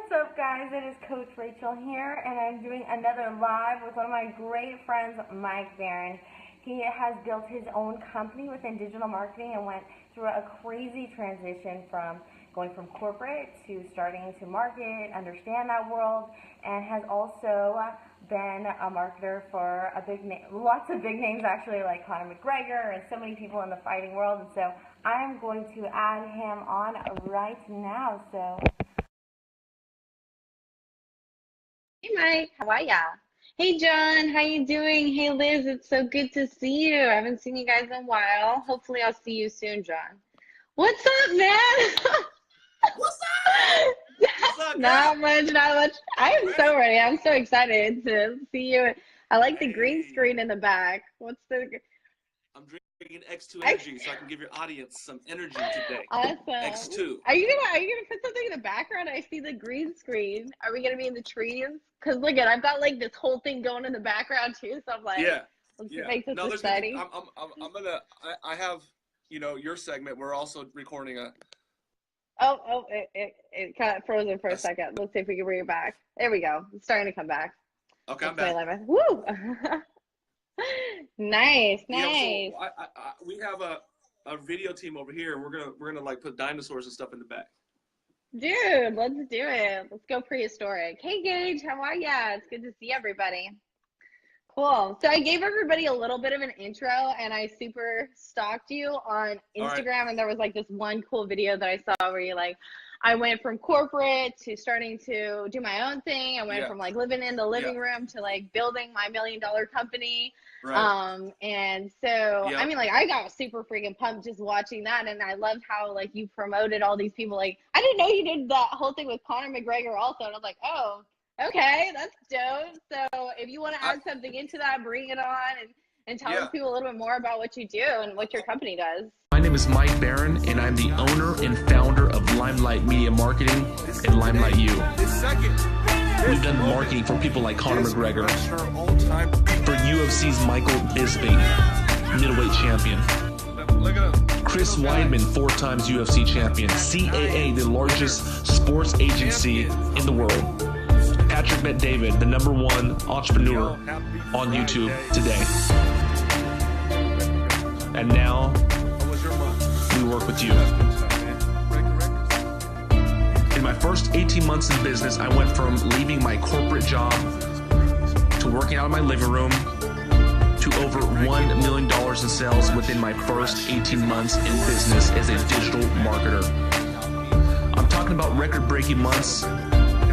What's up, guys? It is Coach Rachel here, and I'm doing another live with one of my great friends, Mike Barron. He has built his own company within digital marketing and went through a crazy transition from going from corporate to starting to market, understand that world, and has also been a marketer for lots of big names actually, like Conor McGregor and so many people in the fighting world. And so I'm going to add him on right now. So. Hey Mike, how are ya? Hey John, how you doing? Hey Liz, it's so good to see you. I haven't seen you guys in a while. Hopefully I'll see you soon, John. What's up, man? What's up? What's up, Not much, not much. I am so ready. I'm so excited to see you. I like the green screen in the back. What's the... I'm drinking X2 energy so I can give your audience some energy today. Awesome. X2. Are you gonna put something in the background? I see the green screen. Are we gonna be in the trees? Cause look at, I've got like this whole thing going in the background too. So I'm like, let's make this exciting. I have, your segment. We're also recording a. It kind of frozen for a second. Let's see if we can bring it back. There we go. It's starting to come back. Okay, I'm back. Woo! Nice. So we have a video team over here. We're gonna like put dinosaurs and stuff in the back. Dude, let's do it. Let's go prehistoric. Hey Gage, how are ya? It's good to see everybody. Cool. So I gave everybody a little bit of an intro, and I super stalked you on Instagram, and there was like this one cool video that I saw where you like, I went from corporate to starting to do my own thing. I went from like living in the living room to like building my $1 million company. Right. And so, I mean, like, I got super freaking pumped just watching that. And I loved how like you promoted all these people. Like, I didn't know you did that whole thing with Conor McGregor also. And I was like, oh, okay, that's dope. So if you want to add something into that, bring it on and tell us people a little bit more about what you do and what your company does. My name is Mike Barron, and I'm the owner and founder of Limelight Media Marketing and Limelight U. We've done marketing for people like Conor McGregor, for UFC's Michael Bisping, middleweight champion, Chris Weidman, 4 times UFC champion, CAA, the largest sports agency in the world, Patrick Bet-David, the #1 entrepreneur on YouTube today. And now we work with you. In my first 18 months in business, I went from leaving my corporate job to working out in my living room to over $1 million in sales within my first 18 months in business as a digital marketer. I'm talking about record-breaking months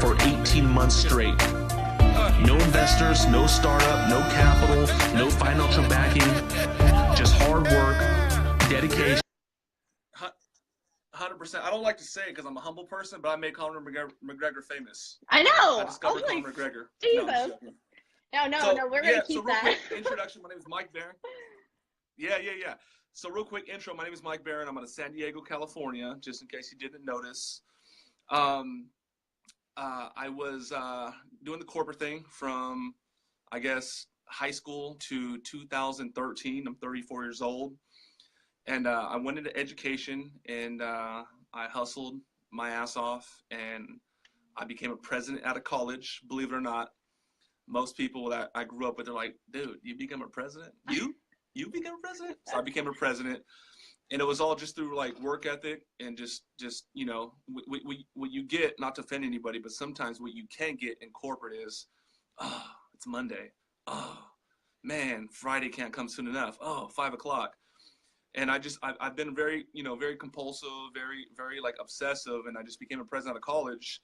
for 18 months straight. No investors, no startup, no capital, no financial backing, just hard work, dedication. 100%. I don't like to say it because I'm a humble person, but I made Conor McGregor famous. I know. I discovered Conor McGregor. Jesus. No, we're going to keep that. Real quick introduction. My name is Mike Barron. Yeah. So real quick intro. My name is Mike Barron. I'm out of San Diego, California, just in case you didn't notice. I was doing the corporate thing from, I guess, high school to 2013. I'm 34 years old. And I went into education, and I hustled my ass off, and I became a president out of college, believe it or not. Most people that I grew up with are like, dude, you become a president? You become a president? So I became a president, and it was all just through like work ethic and just what you get, not to offend anybody, but sometimes what you can get in corporate is, oh, it's Monday. Oh, man, Friday can't come soon enough. Oh, 5 o'clock. And I've been very, very compulsive, very, very like obsessive. And I just became a president out of college.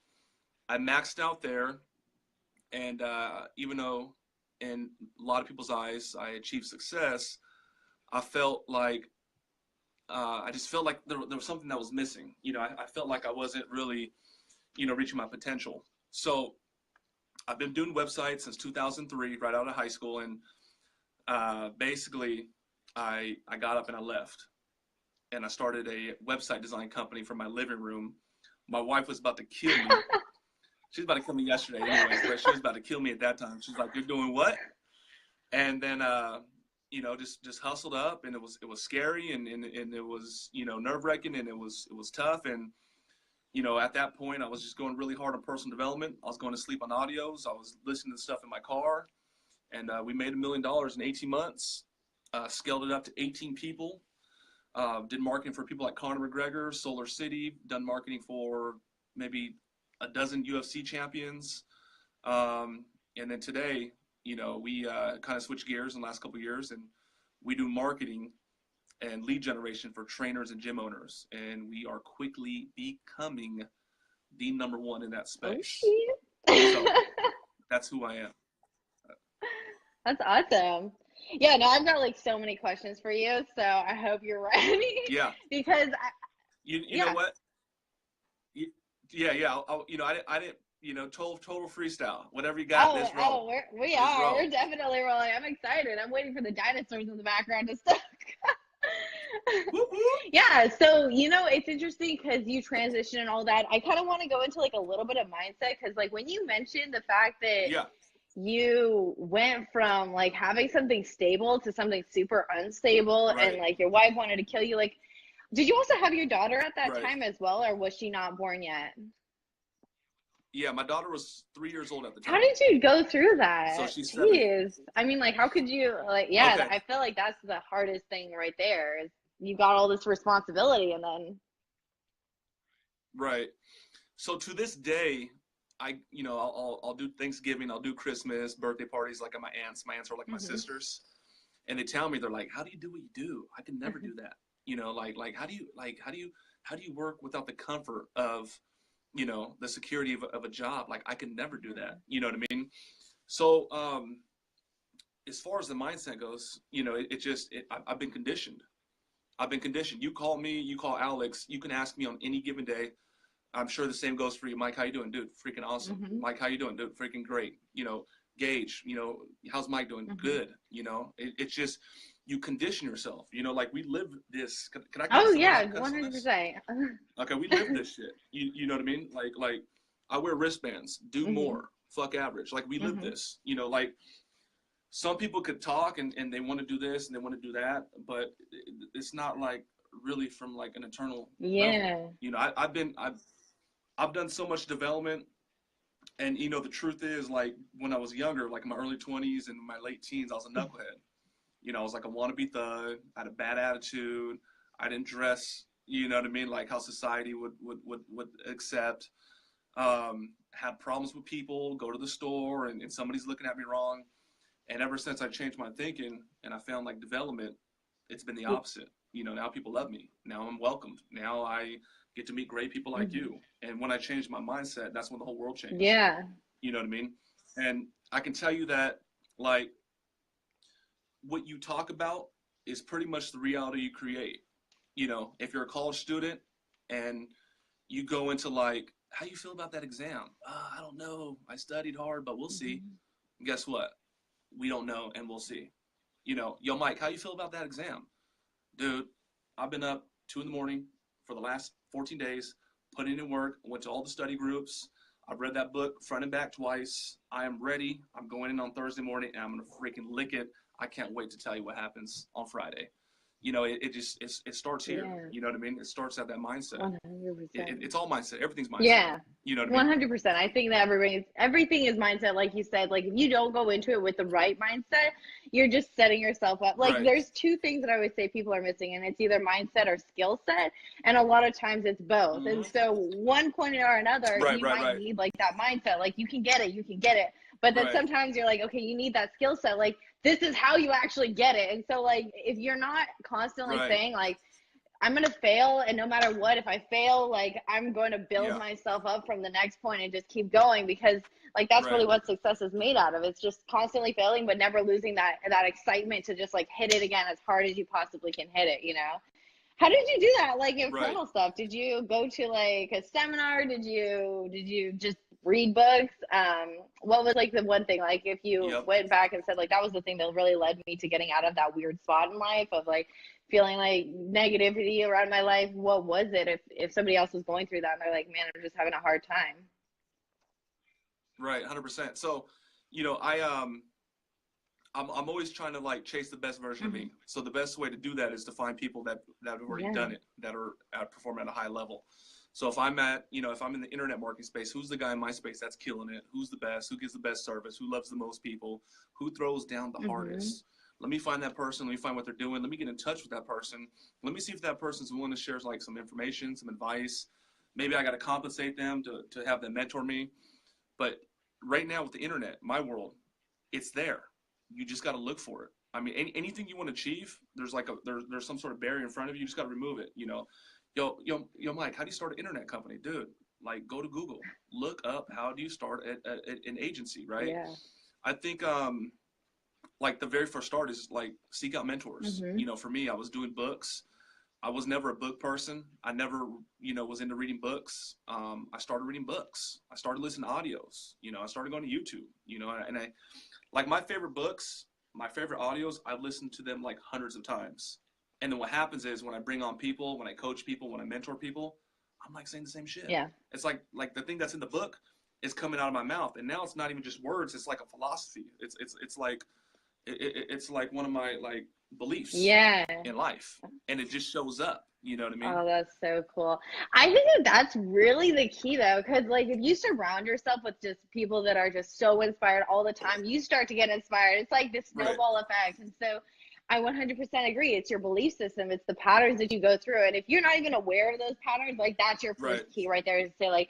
I maxed out there. And even though in a lot of people's eyes, I achieved success, I felt like, I just felt like there was something that was missing. I felt like I wasn't really, reaching my potential. So I've been doing websites since 2003, right out of high school. And basically, I got up and I left, and I started a website design company from my living room. My wife was about to kill me. She was about to kill me yesterday anyways, but she was about to kill me at that time. She's like, you're doing what? And then, just hustled up, and it was scary, and it was, nerve wracking, and it was tough. And, you know, at that point, I was just going really hard on personal development. I was going to sleep on audios. I was listening to stuff in my car. And we made $1 million in 18 months, scaled it up to 18 people, did marketing for people like Conor McGregor, Solar City, done marketing for maybe a dozen UFC champions. And then today, you know, we kind of switched gears in the last couple of years, and we do marketing and lead generation for trainers and gym owners. And we are quickly becoming the #1 in that space. Oh, So that's who I am. That's awesome. Yeah, no, I've got like so many questions for you, so I hope you're ready. Yeah. Because You know what? I'll, you know, I didn't, you know, total freestyle. Whatever you got, let's roll. We're definitely rolling. I'm excited. I'm waiting for the dinosaurs in the background to start. Whoop, whoop. Yeah, so you know, it's interesting because you transition and all that. I kind of want to go into like a little bit of mindset, because like when you mentioned the fact that Yeah. you went from like having something stable to something super unstable, Right. and like your wife wanted to kill you, like, did you also have your daughter at that Right. time as well, or was she not born yet? Yeah, my daughter was 3 years old at the time. How did you go through that? So she's 7. Jeez. I mean, like, how could you, like, yeah, Okay. I feel like that's the hardest thing right there, is you got all this responsibility and then. Right. So to this day, you know, I'll do Thanksgiving, I'll do Christmas, birthday parties like at my aunts. My aunts are like my sisters, and they tell me, they're like, "How do you do what you do? I can never do that." You know, like how do you work without the comfort of, you know, the security of a job? Like I can never do that. You know what I mean? So as far as the mindset goes, you know, I've been conditioned. I've been conditioned. You call me, you call Alex, you can ask me on any given day. I'm sure the same goes for you. Mike, how you doing? Dude, freaking awesome. Mike, how you doing? Dude, freaking great. You know, Gage, you know, how's Mike doing? Good. You know, it's just, you condition yourself. You know, like we live this. Can I Oh yeah, 100%. Okay, we live this shit. You know what I mean? Like I wear wristbands. Do more. Fuck average. Like we live this. You know, like some people could talk and they want to do this and they want to do that, but it's not like really from like an eternal level. You know, I've done so much development, and you know the truth is, like when I was younger, like in my early 20s and my late teens, I was a knucklehead. You know, I was like a wannabe thug. I had a bad attitude. I didn't dress, you know what I mean, like how society would accept. Had problems with people. Go to the store and somebody's looking at me wrong. And ever since I changed my thinking and I found like development, it's been the opposite. You know, now people love me. Now I'm welcomed. Now I get to meet great people like you. And when I changed my mindset, that's when the whole world changed. Yeah. You know what I mean? And I can tell you that, like, what you talk about is pretty much the reality you create. You know, if you're a college student and you go into like, how you feel about that exam? I don't know. I studied hard, but we'll see. And guess what? We don't know, and we'll see. You know, yo, Mike, how you feel about that exam? Dude, I've been up 2 a.m. for the last 14 days, putting in work, went to all the study groups. I've read that book front and back twice. I am ready. I'm going in on Thursday morning, and I'm going to freaking lick it. I can't wait to tell you what happens on Friday. You know, it starts here. Yeah. You know what I mean? It starts at that mindset. 100%. It's all mindset. Everything's mindset. Yeah. You know what I mean? 100%. I think that everything is mindset, like you said. Like if you don't go into it with the right mindset, you're just setting yourself up. Like Right. there's 2 things that I always say people are missing, and it's either mindset or skill set, and a lot of times it's both. And so one point or another, you might need like that mindset. Like you can get it. But then sometimes you're like, okay, you need that skill set. Like this is how you actually get it. And so like if you're not constantly saying like, I'm going to fail, and no matter what, if I fail, like I'm going to build myself up from the next point and just keep going, because like that's really what success is made out of. It's just constantly failing, but never losing that excitement to just like hit it again as hard as you possibly can hit it, you know? How did you do that? Like internal stuff? Did you go to like a seminar? Did you just read books? What was like the one thing, like if you went back and said like that was the thing that really led me to getting out of that weird spot in life of like feeling like negativity around my life, what was it if somebody else was going through that and they're like, man, I'm just having a hard time? Right, 100%. So, you know, I'm always trying to like chase the best version of me. So the best way to do that is to find people that have already done it, that are performing at a high level. So if I'm at, if I'm in the internet marketing space, who's the guy in my space that's killing it? Who's the best? Who gives the best service? Who loves the most people? Who throws down the hardest? Let me find that person. Let me find what they're doing. Let me get in touch with that person. Let me see if that person's willing to share like some information, some advice. Maybe I got to compensate them to have them mentor me. But right now with the internet, my world, it's there. You just got to look for it. I mean, anything you want to achieve, there's like there's some sort of barrier in front of you. You just got to remove it. Yo, Mike, how do you start an internet company, dude? Like, go to Google, look up how do you start an agency, right? Yeah. I think like the very first start is like seek out mentors. For me, I was doing books. I was never a book person. I never, was into reading books. I started reading books. I started listening to audios. I started going to YouTube. And I like my favorite books, my favorite audios. I've listened to them like hundreds of times. And then what happens is when I bring on people, when I coach people, when I mentor people, I'm like saying the same shit. Yeah. It's like the thing that's in the book is coming out of my mouth, and now it's not even just words. It's like a philosophy. It's like one of my like beliefs. Yeah. In life, and it just shows up. You know what I mean? Oh, that's so cool. I think that's really the key though, because like if you surround yourself with just people that are just so inspired all the time, you start to get inspired. It's like this snowball effect. And so I 100% agree. It's your belief system. It's the patterns that you go through. And if you're not even aware of those patterns, like that's your first key right there, is to say like,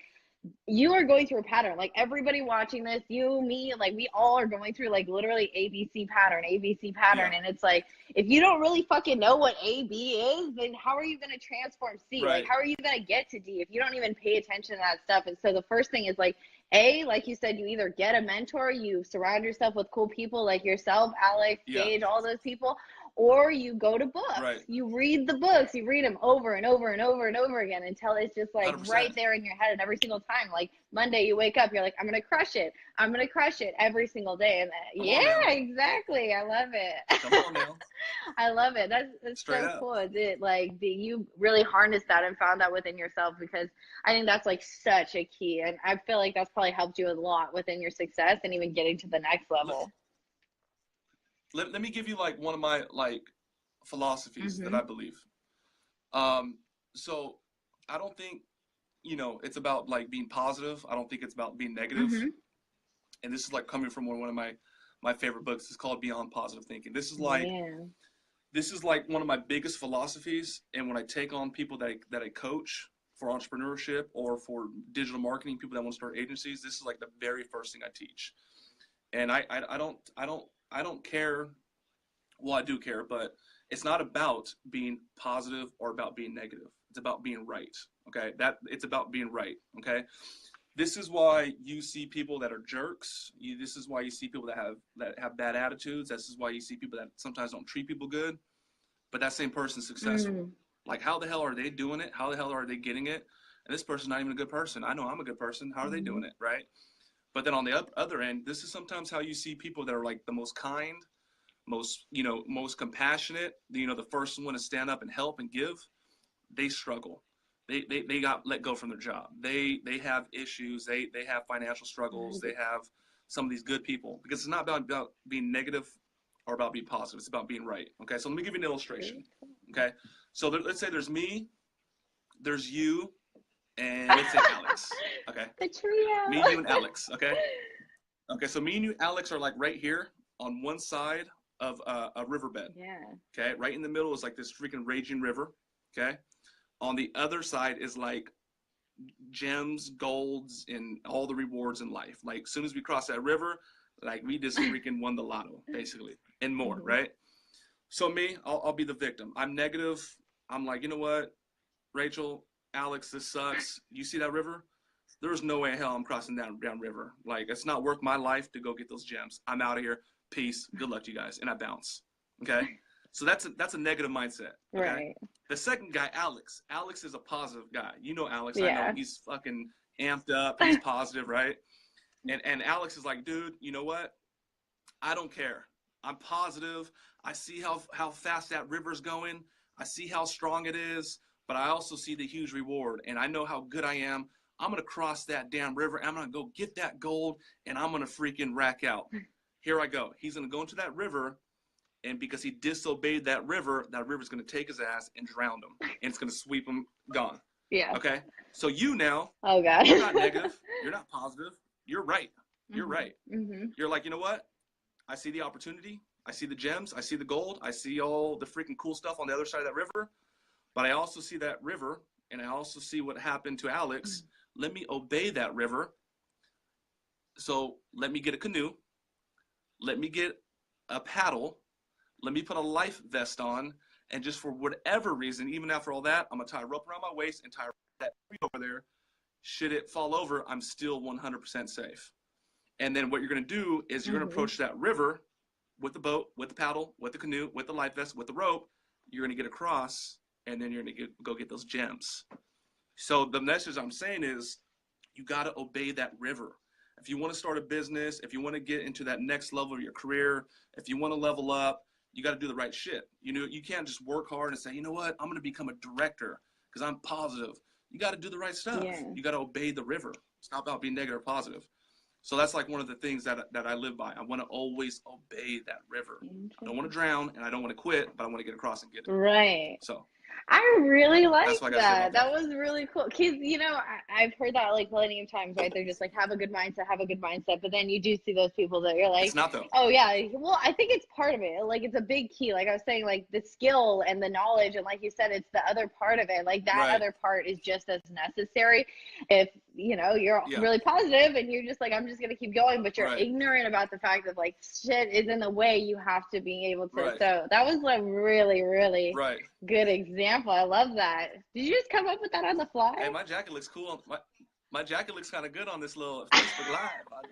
you are going through a pattern. Like everybody watching this, you, me, like we all are going through like literally ABC pattern. Yeah. And it's like, if you don't really fucking know what AB is, then how are you going to transform C? Right. Like, how are you going to get to D if you don't even pay attention to that stuff? And so the first thing is like, A, like you said, you either get a mentor, you surround yourself with cool people like yourself, Alex, Gage, all those people, or you go to books. Right. You read the books. You read them over and over and over and over again until it's just like 100%. right there in your head. And every single time, like Monday, you wake up, you're like, I'm going to crush it. I'm going to crush it every single day. And exactly. I love it. Come on now. I love it. That's Straight so up. cool. Is it like you really harnessed that and found that within yourself? Because I think that's like such a key. And I feel like that's probably helped you a lot within your success and even getting to the next level. Let me give you like one of my like philosophies that I believe. So I don't think, it's about like being positive. I don't think it's about being negative. And this is like coming from one of my favorite books. It's called Beyond Positive Thinking. This is like, this is like one of my biggest philosophies. And when I take on people that I coach for entrepreneurship or for digital marketing, people that want to start agencies, this is like the very first thing I teach. And I don't care. Well, I do care, but it's not about being positive or about being negative. It's about being right. Okay. It's about being right. Okay. This is why you see people that are jerks. This is why you see people that have bad attitudes. This is why you see people that sometimes don't treat people good, but that same person's successful. Like, how the hell are they doing it? How the hell are they getting it? And this person's not even a good person. I know I'm a good person. How are they doing it? Right. But then on the other end, this is sometimes how you see people that are like the most kind, most compassionate, the first one to stand up and help and give. They struggle. They got let go from their job. They have issues. They have financial struggles. They have some of these good people, because it's not about being negative or about being positive. It's about being right. Okay. So let me give you an illustration. Okay. So let's say there's me, there's you, and let's say Alex. Okay. The trio. Me, you, and Alex. Okay. Okay. So me and you, Alex, are like right here on one side of a riverbed. Yeah. Okay. Right in the middle is like this freaking raging river. Okay. On the other side is like gems, golds, and all the rewards in life. Like, as soon as we cross that river, like we just freaking won the lotto, basically, and more, right? So me, I'll be the victim. I'm negative. I'm like, you know what, Rachel, Alex, this sucks. You see that river? There's no way in hell I'm crossing that down river. Like, it's not worth my life to go get those gems. I'm out of here. Peace. Good luck to you guys. And I bounce. Okay. So that's a negative mindset. Okay? Right. The second guy, Alex. Alex is a positive guy. You know Alex. I know he's fucking amped up. He's positive, right? And Alex is like, dude, you know what? I don't care. I'm positive. I see how fast that river's going. I see how strong it is, but I also see the huge reward, and I know how good I am. I'm going to cross that damn river. I'm going to go get that gold, and I'm going to freaking rack out. Here I go. He's going to go into that river, and because he disobeyed that river's going to take his ass and drown him, and it's going to sweep him, gone. Yeah. Okay. So you now, Oh God. you're not negative. You're not positive. You're right. You're Mhm. right. Mhm. You're like, you know what? I see the opportunity. I see the gems. I see the gold. I see all the freaking cool stuff on the other side of that river. But I also see that river, and I also see what happened to Alex. Let me obey that river. So let me get a canoe. Let me get a paddle. Let me put a life vest on. And just for whatever reason, even after all that, I'm going to tie a rope around my waist and tie that tree over there. Should it fall over, I'm still 100% safe. And then what you're going to do is you're going to approach that river with the boat, with the paddle, with the canoe, with the life vest, with the rope. You're going to get across, and then you're going to go get those gems. So the message I'm saying is you got to obey that river. If you want to start a business, if you want to get into that next level of your career, if you want to level up, you got to do the right shit. You know, you can't just work hard and say, you know what, I'm going to become a director because I'm positive. You got to do the right stuff. Yeah. You got to obey the river. It's not about being negative or positive. So that's like one of the things that I live by. I want to always obey that river. I don't want to drown and I don't want to quit, but I want to get across and get it. Right. So I really like that's what I gotta say that. about That that. was really cool. Cause you know, I've heard that like plenty of times, right? They're just like, have a good mindset, have a good mindset. But then you do see those people that you're like, It's not though. oh yeah, well, I think it's part of it. Like it's a big key. Like I was saying, like the skill and the knowledge, and like you said, it's the other part of it. Like that Right. other part is just as necessary. If you know you're Yeah. really positive and you're just like, I'm just gonna keep going, but you're Right. ignorant about the fact that like shit is in the way, you have to be able to. Right. So that was like really, really Right. good example. I love that. Did you just come up with that on the fly? Hey, my jacket looks cool. My jacket looks kind of good on this little Facebook Live.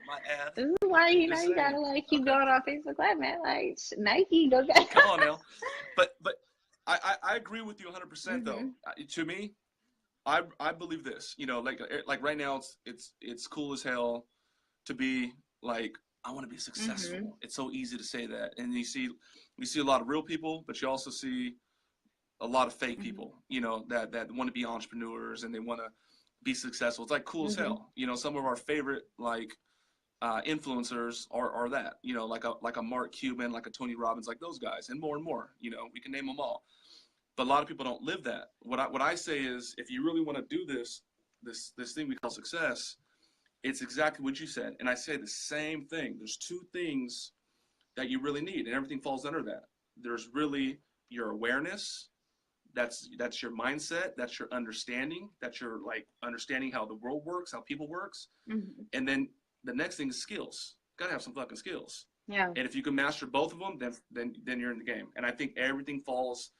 My ad. This is why you know Just you saying. gotta like keep Okay. going on Facebook Live, man. Like Nike, go get. Come on now. But I agree with you 100% though. To me, I believe this. You know, like right now it's cool as hell to be like, I want to be successful. It's so easy to say that, and you see a lot of real people, but you also see a lot of fake people. You know, that want to be entrepreneurs and they want to be successful. It's like cool as hell. You know, some of our favorite like influencers are that. You know, like a Mark Cuban, like a Tony Robbins, like those guys, and more. You know, we can name them all. But a lot of people don't live that. What I say is, if you really want to do this thing we call success, it's exactly what you said. And I say the same thing. There's two things that you really need, and everything falls under that. There's really your awareness. That's your mindset. That's your understanding. That's your like understanding how the world works, how people works. And then the next thing is skills. Gotta have some fucking skills. Yeah. And if you can master both of them, then you're in the game. And I think everything falls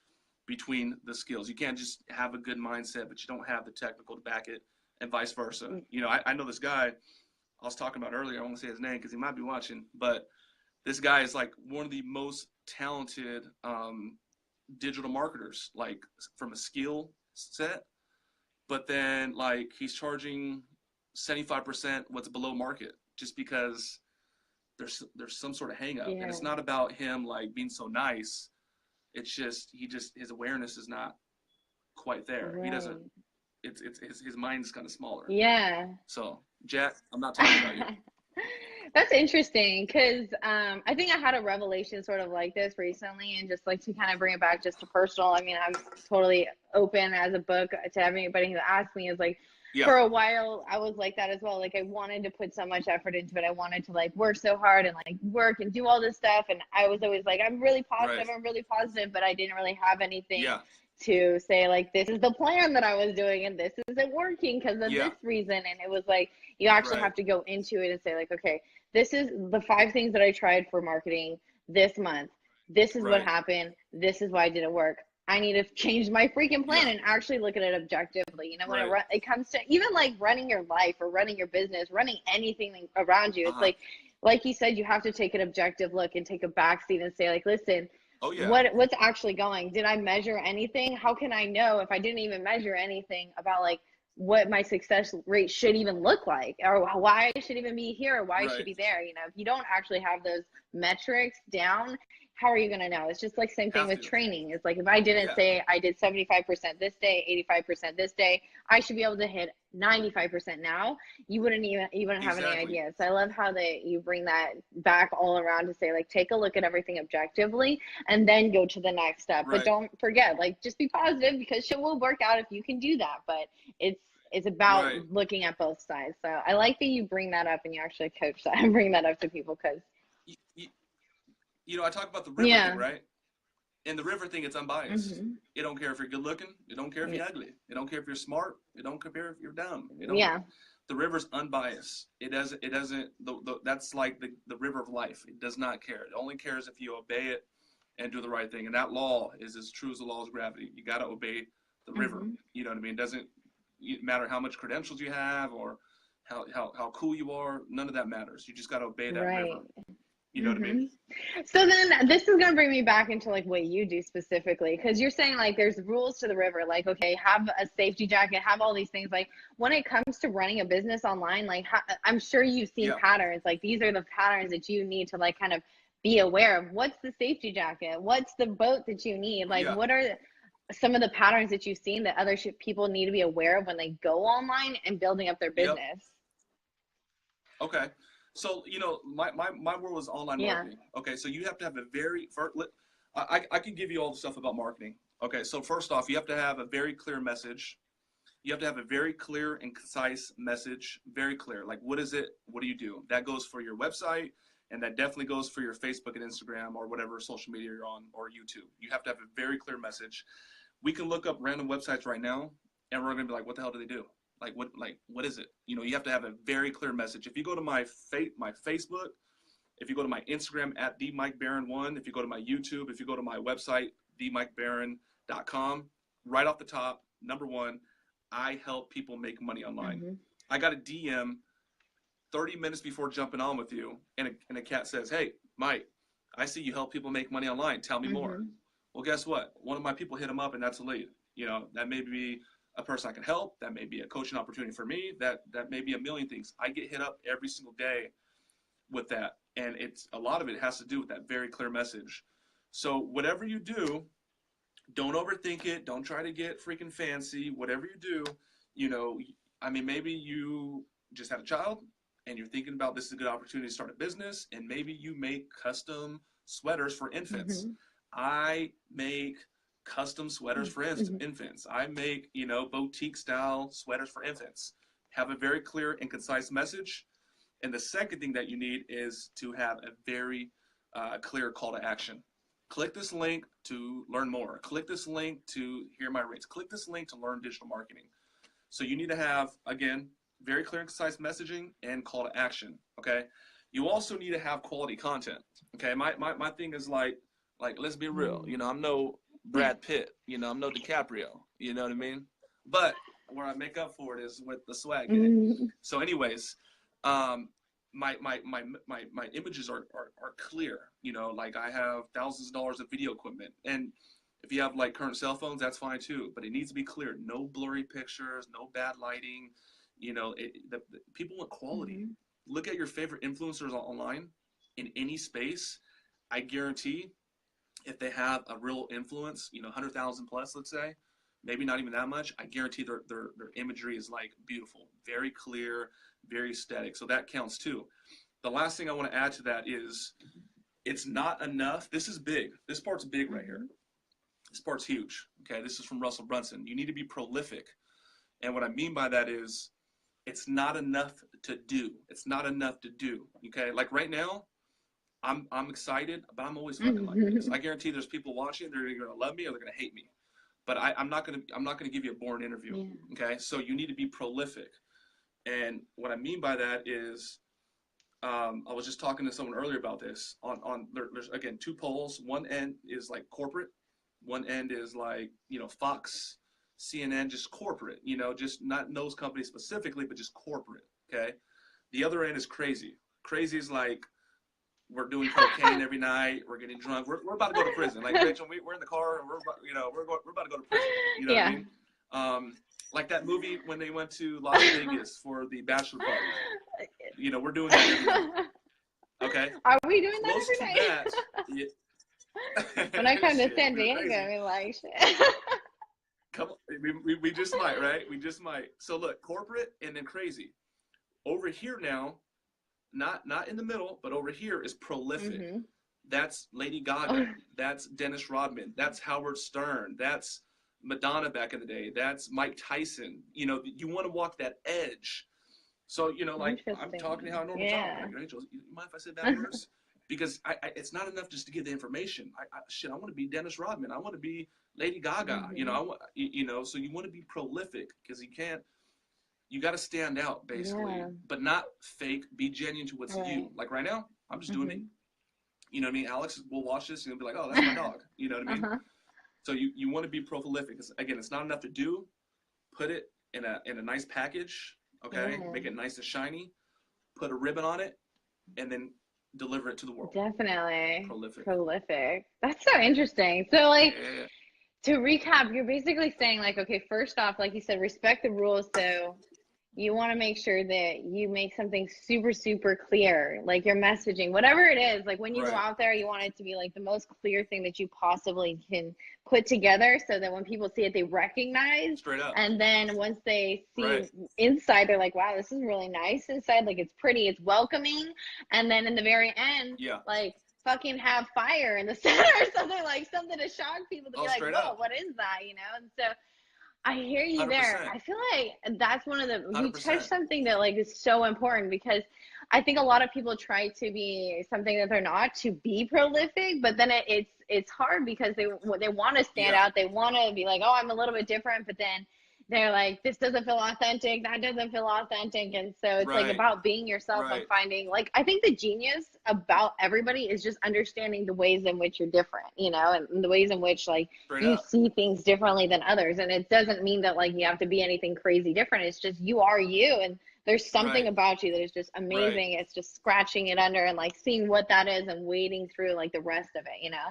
between the skills. You can't just have a good mindset, but you don't have the technical to back it, and vice versa. You know, I know this guy I was talking about earlier. I won't say his name because he might be watching, but this guy is like one of the most talented digital marketers, like from a skill set. But then like he's charging 75% what's below market just because there's some sort of hang up. And it's not about him like being so nice. It's just his awareness is not quite there. Right. He doesn't. It's his mind's kind of smaller. Yeah. So Jack, I'm not talking about you. That's interesting because I think I had a revelation sort of like this recently, and just like to kind of bring it back just to personal. I mean, I'm totally open as a book to anybody who asks me. Is like, for a while I was like that as well. Like I wanted to put so much effort into it. I wanted to like work so hard and like work and do all this stuff. And I was always like, I'm really positive. I'm really positive, but I didn't really have anything to say like, this is the plan that I was doing and this isn't working because of this reason. And it was like, you actually have to go into it and say like, okay, this is the 5 things that I tried for marketing this month. This is what happened. This is why it didn't work. I need to change my freaking plan and actually look at it objectively. You know, when it comes to even like running your life or running your business, running anything around you, it's like you said, you have to take an objective look and take a backseat and say like, listen, what's actually going? Did I measure anything? How can I know if I didn't even measure anything about like what my success rate should even look like, or why I should even be here, or why I should be there? You know, if you don't actually have those metrics down, how are you going to know? It's just like same thing Have with to. training. It's like if I didn't Yeah. say I did 75% this day, 85% this day, I should be able to hit 95% now. You wouldn't even have any Exactly. idea. So I love how you bring that back all around to say like take a look at everything objectively and then go to the next step. But Right. don't forget, like just be positive because shit will work out if you can do that. But it's about Right. looking at both sides. So I like that you bring that up and you actually coach that and bring that up to people because You know, I talk about the river yeah. thing, right? And the river thing, it's unbiased. Mm-hmm. It don't care if you're good looking. It don't care if you're ugly. It don't care if you're smart. It don't care if you're dumb. It don't, Yeah. The river's unbiased. It doesn't, that's like the river of life. It does not care. It only cares if you obey it and do the right thing. And that law is as true as the law of gravity. You got to obey the river. Mm-hmm. You know what I mean? It doesn't matter how much credentials you have or how cool you are. None of that matters. You just got to obey that Right. river. You know what I mean? So then this is going to bring me back into like what you do specifically, because you're saying like there's rules to the river, like, okay, have a safety jacket, have all these things. Like when it comes to running a business online, like I'm sure you've seen patterns, like these are the patterns that you need to like kind of be aware of. What's the safety jacket? What's the boat that you need? Like what are some of the patterns that you've seen that other people need to be aware of when they go online and building up their business? Okay. So, you know, my world is online marketing. Okay. So you have to have a very, I can give you all the stuff about marketing. Okay. So first off, you have to have a very clear message. You have to have a very clear and concise message, very clear. Like, what is it? What do you do? That goes for your website, and that definitely goes for your Facebook and Instagram or whatever social media you're on, or YouTube. You have to have a very clear message. We can look up random websites right now, and we're going to be like, what the hell do they do? Like what is it? You know, you have to have a very clear message. If you go to my Facebook, if you go to my Instagram at TheMikeBarron1, if you go to my YouTube, if you go to my website, TheMikeBarron.com, right off the top, number one, I help people make money online. Mm-hmm. I got a DM 30 minutes before jumping on with you, and a cat says, hey, Mike, I see you help people make money online. Tell me more. Well, guess what? One of my people hit him up, and that's a lead. You know, that may be a person I can help. That may be a coaching opportunity for me. That may be a million things. I get hit up every single day with that. And it's a lot of it has to do with that very clear message. So whatever you do, don't overthink it. Don't try to get freaking fancy. Whatever you do, you know, I mean, maybe you just had a child and you're thinking about this is a good opportunity to start a business, and maybe you make custom sweaters for infants. I make custom sweaters for infants. I make, you know, boutique style sweaters for infants. Have a very clear and concise message. And the second thing that you need is to have a very clear call to action. Click this link to learn more. Click this link to hear my rates. Click this link to learn digital marketing. So you need to have, again, very clear and concise messaging and call to action. Okay. You also need to have quality content. Okay. My thing is like let's be real. You know, I'm no Brad Pitt, you know, I'm no DiCaprio, you know what I mean? But where I make up for it is with the swag game. So anyways, my images are clear, you know, like I have thousands of dollars of video equipment, and if you have like current cell phones, that's fine too, but it needs to be clear. No blurry pictures, no bad lighting, you know, the people want quality. Look at your favorite influencers online in any space. I guarantee if they have a real influence, you know, 100,000 plus, let's say, maybe not even that much, I guarantee their imagery is like beautiful, very clear, very aesthetic. So that counts too. The last thing I want to add to that is it's not enough. This is big. This part's big right here. This part's huge. Okay. This is from Russell Brunson. You need to be prolific. And what I mean by that is it's not enough to do. It's not enough to do. Okay. Like right now, I'm excited, but I'm always fucking like this. I guarantee there's people watching. They're either gonna love me or they're gonna hate me. But I'm not gonna give you a boring interview. Okay, so you need to be prolific, and what I mean by that is, I was just talking to someone earlier about this. There's again two poles. One end is like corporate. One end is like, you know, Fox, CNN, just corporate. You know, just not those companies specifically, but just corporate. Okay, the other end is crazy. Crazy is like, we're doing cocaine every night. We're getting drunk. We're about to go to prison. Like Rachel, we're in the car and we're about to go to prison. You know what I mean? Like that movie when they went to Las Vegas for the bachelor party. You know, we're doing that every night. Okay. Are we doing that every night? When I come to Shit, San we're Diego, crazy. I mean, like, shit. Come on, we just might, right? We just might. So look, corporate and then crazy. Over here now, not in the middle, but over here is prolific. Mhm. That's Lady Gaga. That's Dennis Rodman. That's Howard Stern. That's Madonna back in the day. That's Mike Tyson. You know, you want to walk that edge. So, you know, like I'm talking to how I normally talk. Yeah. Like, Rachel, you mind if I say bad words? Because it's not enough just to give the information. I want to be Dennis Rodman. I want to be Lady Gaga. You know, I want, you know, so you want to be prolific because you got to stand out basically, Yeah. but not fake. Be genuine to what's Right. you. Like right now, I'm just doing me. Mhm. You know what I mean? Alex will watch this and he'll be like, oh, that's my dog. You know what I mean? Uh-huh. So you want to be prolific. Again, it's not enough to do. Put it in a nice package, okay? Yeah. Make it nice and shiny. Put a ribbon on it, and then deliver it to the world. Definitely. Prolific. That's so interesting. So, like, Yeah. to recap, you're basically saying, like, okay, first off, like you said, respect the rules. So you want to make sure that you make something super, super clear, like your messaging, whatever it is. Like when you go Right. out there, you want it to be like the most clear thing that you possibly can put together so that when people see it, they recognize. Straight up. And then once they see Right. inside, they're like, wow, this is really nice inside. Like it's pretty, it's welcoming. And then in the very end, Yeah. like fucking have fire in the center or something, like something to shock people to be like, straight whoa, up. what is that? You know? And so I hear you there. 100%. I feel like that's one of the, you 100%. touched something that like is so important because I think a lot of people try to be something that they're not, to be prolific, but then it's hard because they want to stand Yeah. out. They want to be like, oh, I'm a little bit different, but then they're like, this doesn't feel authentic, that doesn't feel authentic. And so it's like Right. about being yourself and Right. finding, like, I think the genius about everybody is just understanding the ways in which you're different, you know, and the ways in which like Straight you up. see things differently than others. And it doesn't mean that like you have to be anything crazy different. It's just you are you, and there's something Right. about you that is just amazing. It's just scratching it under and like seeing what that is and wading through like the rest of it, you know?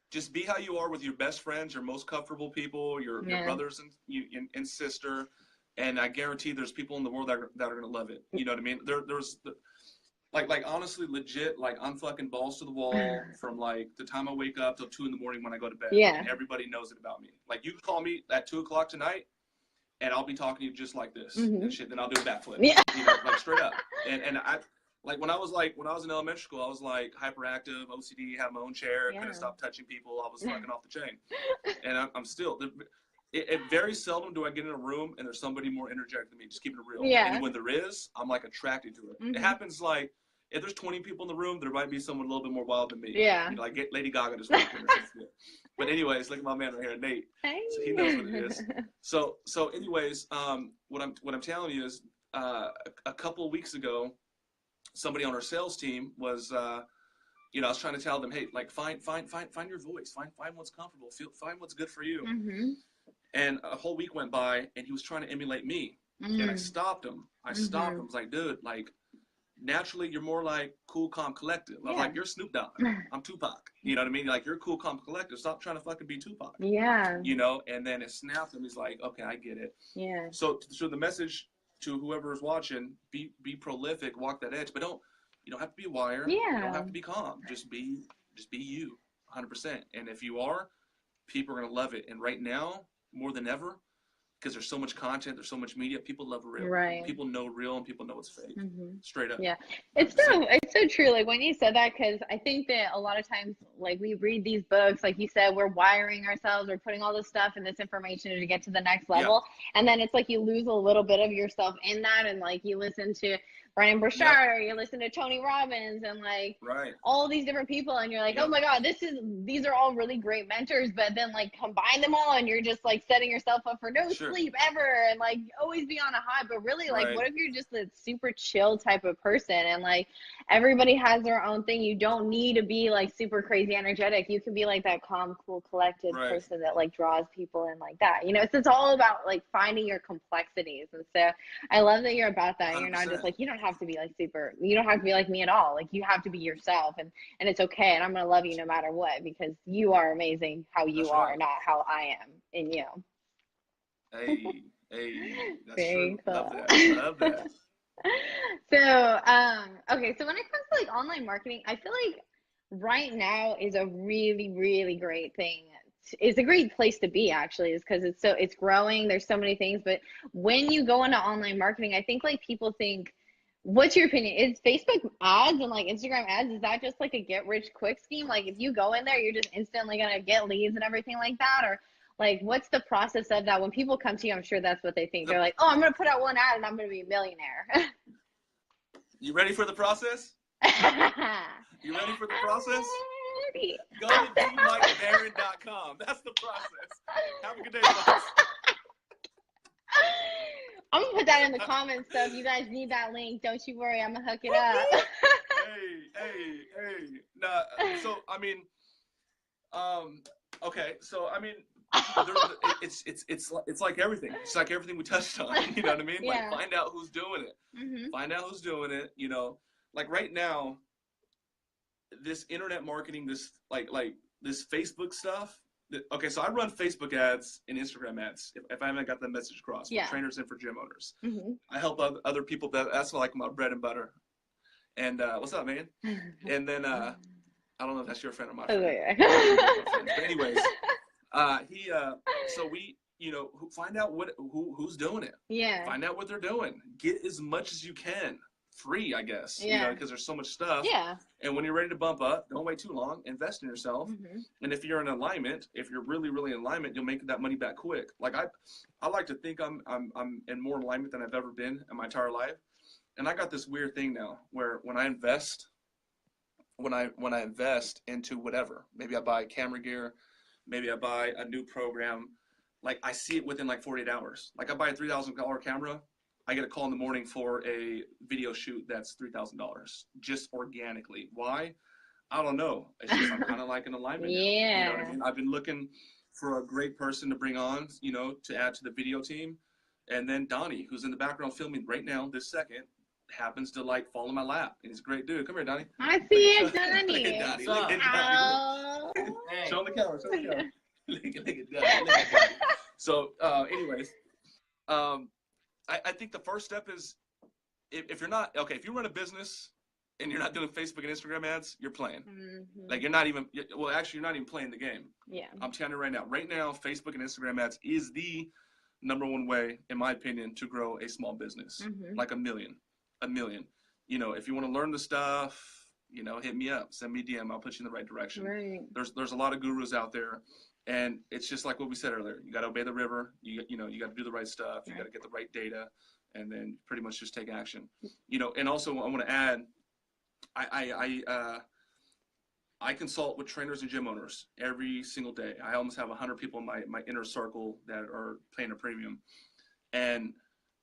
Just be how you are with your best friends, your most comfortable people, your brothers and sister, and I guarantee there's people in the world that are gonna love it. You know what I mean? There's like honestly, legit, like I'm fucking balls to the wall from like the time I wake up till 2 in the morning when I go to bed. Yeah. And everybody knows it about me. Like you can call me at 2 o'clock tonight, and I'll be talking to you just like this and shit. Then I'll do a backflip. Yeah. You know, like straight up. And I. Like when I was in elementary school, I was like hyperactive, OCD, had my own chair, couldn't stop touching people. I was fucking off the chain, and I'm still. It very seldom do I get in a room and there's somebody more energetic than me. Just keeping it real. Yeah. And when there is, I'm like attracted to it. It happens like if there's 20 people in the room, there might be someone a little bit more wild than me. Yeah. You know, like Lady Gaga just walked in or something. But anyways, look at my man right here, Nate. Hey. So he knows what it is. So anyways, what I'm telling you is, a couple of weeks ago, somebody on our sales team was, you know, I was trying to tell them, hey, like find your voice, find what's comfortable, find what's good for you. And a whole week went by, and he was trying to emulate me, and I stopped him. I was like, dude, like naturally you're more like cool, calm, collective. I was like, you're Snoop Dogg, I'm Tupac. You know what I mean? Like you're cool, calm, collective. Stop trying to fucking be Tupac. Yeah. You know? And then it snapped him. He's like, okay, I get it. Yeah. So the message to whoever is watching, be prolific, walk that edge, but you don't have to be a wire. You don't have to be calm. Just be you, 100%. And if you are, people are gonna love it. And right now, more than ever, because there's so much content, there's so much media, people love real. Right. People know real, and people know it's fake. Straight up. Yeah, it's so true. Like when you said that, because I think that a lot of times, like we read these books, like you said, we're wiring ourselves, we're putting all this stuff and this information to get to the next level, and then it's like you lose a little bit of yourself in that, and like you listen to Brendon Burchard, or you listen to Tony Robbins, and like all these different people, and you're like, oh my God, these are all really great mentors, but then like combine them all, and you're just like setting yourself up for no sleep ever, and like always be on a high. But really, like, what if you're just a super chill type of person, and like everybody has their own thing? You don't need to be like super crazy energetic. You can be like that calm, cool, collected person that like draws people in like that. You know, it's all about like finding your complexities. And so I love that you're about that. 100%. You're not just like, you don't have to be like you don't have to be like me at all. Like you have to be yourself, and it's okay. And I'm going to love you no matter what, because you are amazing how you are, not how I am in you. Hey, that's Very true. cool. Love that. So, okay. So when it comes to like online marketing, I feel like right now is a really, really great thing. It's a great place to be, actually, is because it's growing. There's so many things, but when you go into online marketing, I think like people think, what's your opinion? Is Facebook ads and like Instagram ads, is that just like a get rich quick scheme? Like if you go in there, you're just instantly gonna get leads and everything like that? Or like what's the process of that? When people come to you, I'm sure that's what they think. They're like, oh, I'm gonna put out one ad and I'm gonna be a millionaire. You ready for the process? You ready for the process? Go to DMikeBarron.com. That's the process. Have a good day, folks. I'm gonna put that in the comments, so if you guys need that link, don't you worry, I'm gonna hook it up. Hey. Nah, so I mean, okay, so I mean, it's like everything. It's like everything we touched on. You know what I mean? Yeah. Like find out who's doing it. Mm-hmm. Find out who's doing it. You know, like right now, this internet marketing, this like this Facebook stuff. Okay, so I run Facebook ads and Instagram ads. If I haven't got that message across, for trainers and for gym owners, I help other people. That's like my bread and butter. And what's up, man? And then I don't know if that's your friend or my friend. But anyways, so we, you know, find out who's doing it. Yeah. Find out what they're doing. Get as much as you can. Free, I guess. Yeah. You know, because there's so much stuff. Yeah. And when you're ready to bump up, don't wait too long. Invest in yourself. And if you're in alignment, if you're really, really in alignment, you'll make that money back quick. Like I like to think I'm in more alignment than I've ever been in my entire life. And I got this weird thing now where when I invest into whatever, maybe I buy camera gear, maybe I buy a new program, like I see it within like 48 hours. Like I buy a $3,000 camera, I get a call in the morning for a video shoot that's $3,000 just organically. Why? I don't know. It's just I'm kind of like in alignment. Yeah. You know what I mean? I've been looking for a great person to bring on, you know, to add to the video team. And then Donnie, who's in the background filming right now, this second, happens to like fall in my lap. And he's a great dude. Come here, Donnie. I see it, Donnie. Donnie. Look at Oh. Donnie. Show him the camera. Show him the camera. Look at Donnie. Look at Donnie. So, anyways, I think the first step is if you're not, okay, if you run a business and you're not doing Facebook and Instagram ads, you're playing. Like you're not even, well, actually, you're not even playing the game. Yeah. I'm telling you right now. Right now, Facebook and Instagram ads is the #1 way, in my opinion, to grow a small business. Like a million. You know, if you want to learn the stuff, you know, hit me up, send me a DM. I'll put you in the right direction. Right. There's a lot of gurus out there. And it's just like what we said earlier. You got to obey the river. You got to do the right stuff. You got to get the right data, and then pretty much just take action. You know, and also I want to add, I consult with trainers and gym owners every single day. I almost have 100 people in my inner circle that are paying a premium, and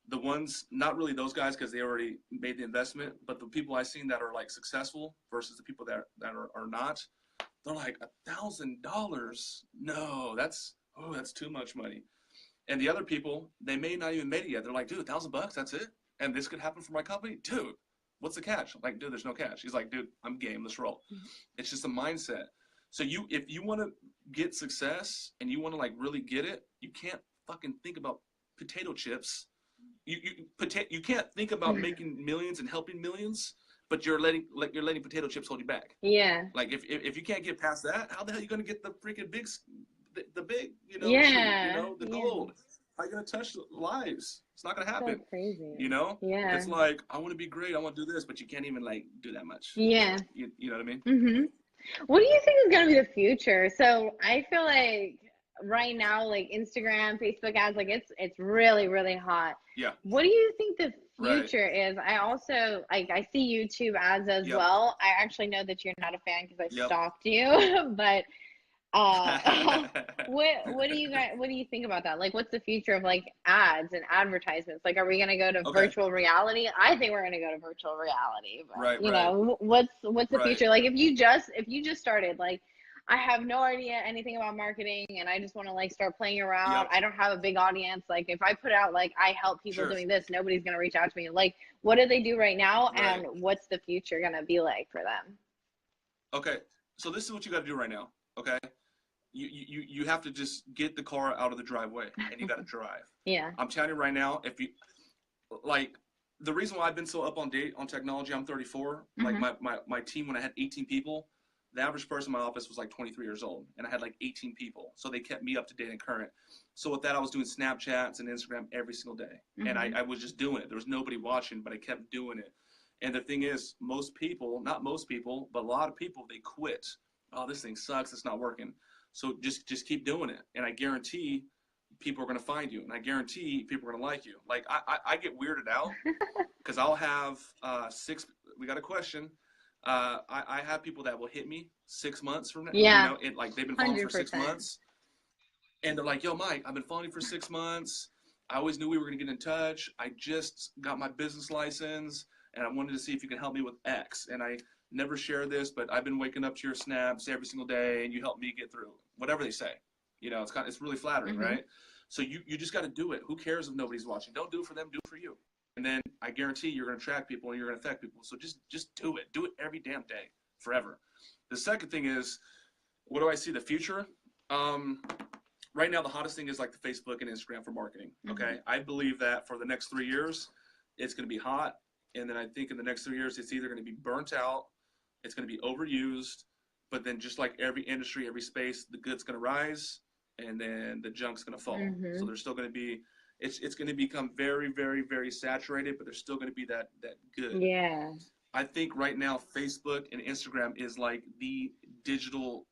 the ones, not really those guys because they already made the investment, but the people I've seen that are like successful versus the people that are not. They're like $1,000. No, that's too much money. And the other people, they may not even made it yet. They're like, dude, $1,000, that's it? And this could happen for my company? Dude, what's the catch? I'm like, dude, there's no catch. He's like, dude, I'm game, let's roll. It's just a mindset. So if you want to get success and you want to like really get it, you can't fucking think about potato chips. You can't think about making millions and helping millions, but you're letting potato chips hold you back. Yeah. Like if you can't get past that, how the hell are you gonna get the freaking big, you know, yeah. you know, the gold? How are you gonna touch lives? It's not gonna happen. So crazy. You know? Yeah. It's like I want to be great, I want to do this, but you can't even like do that much. Yeah. You know what I mean? What do you think is gonna be the future? So I feel like right now, like Instagram, Facebook ads, like it's really, really hot. Yeah. What do you think the future is? I also I see YouTube ads as well. I actually know that you're not a fan because I stalked you, but what do you think about that? Like, what's the future of like ads and advertisements? Like, are we gonna go to virtual reality? I think we're gonna go to virtual reality. But, you know, what's the future? Like, if you just started, like, I have no idea anything about marketing and I just want to like start playing around. I don't have a big audience. Like if I put out like I help people doing this, nobody's going to reach out to me. Like what do they do right now and what's the future going to be like for them? Okay. So this is what you got to do right now. Okay. You have to just get the car out of the driveway and you got to drive. Yeah. I'm telling you right now, if you like the reason why I've been so up on date on technology, I'm 34. Like my team, when I had 18 people, The average person in my office was like 23 years old, and I had like 18 people. So they kept me up to date and current. So with that, I was doing Snapchats and Instagram every single day. And I was just doing it. There was nobody watching, but I kept doing it. And the thing is, most people, not most people, but a lot of people, they quit. Oh, this thing sucks. It's not working. So just keep doing it. And I guarantee people are going to find you. And I guarantee people are going to like you. Like I get weirded out because I'll have we got a question. I have people that will hit me 6 months from now. Yeah. You know, like they've been following 100%. for 6 months. And they're like, yo, Mike, I've been following you for 6 months. I always knew we were going to get in touch. I just got my business license, and I wanted to see if you can help me with X. And I never share this, but I've been waking up to your snaps every single day, and you help me get through whatever they say. You know, it's really flattering, right? So you just got to do it. Who cares if nobody's watching? Don't do it for them. Do it for you. And then I guarantee you're going to attract people and you're going to affect people. So just do it. Do it every damn day, forever. The second thing is, what do I see the future? Right now, the hottest thing is like the Facebook and Instagram for marketing. Okay. I believe that for the next 3 years, it's going to be hot. And then I think in the next 3 years, it's either going to be burnt out, it's going to be overused, but then just like every industry, every space, the good's going to rise and then the junk's going to fall. So there's still going to be, it's going to become very, very, very saturated, but there's still going to be that good. Yeah. I think right now, Facebook and Instagram is like the digital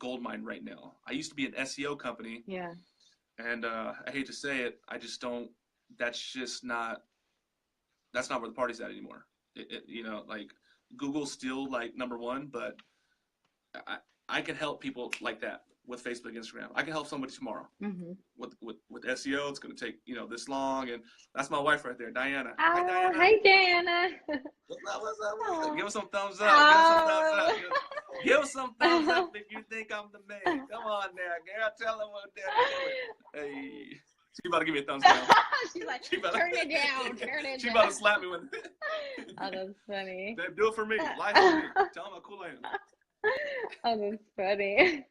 gold mine right now. I used to be an SEO company. Yeah. And I hate to say it, I just don't, that's not where the party's at anymore. You know, like Google's still like #1, but I can help people like that with Facebook, Instagram. I can help somebody tomorrow with SEO. It's going to take, this long. And that's my wife right there, Diana. Hi, Diana. Hi, Diana. What's up? Give us some thumbs up. Give us some thumbs up if you think I'm the man. Come on there, girl. Tell them what they're doing. Hey. She about to give me a thumbs down. She's like, turn it down. She about to slap me with it. Oh, that's funny. Do it for me. Life for me. Tell them how cool I am. Oh, that's funny.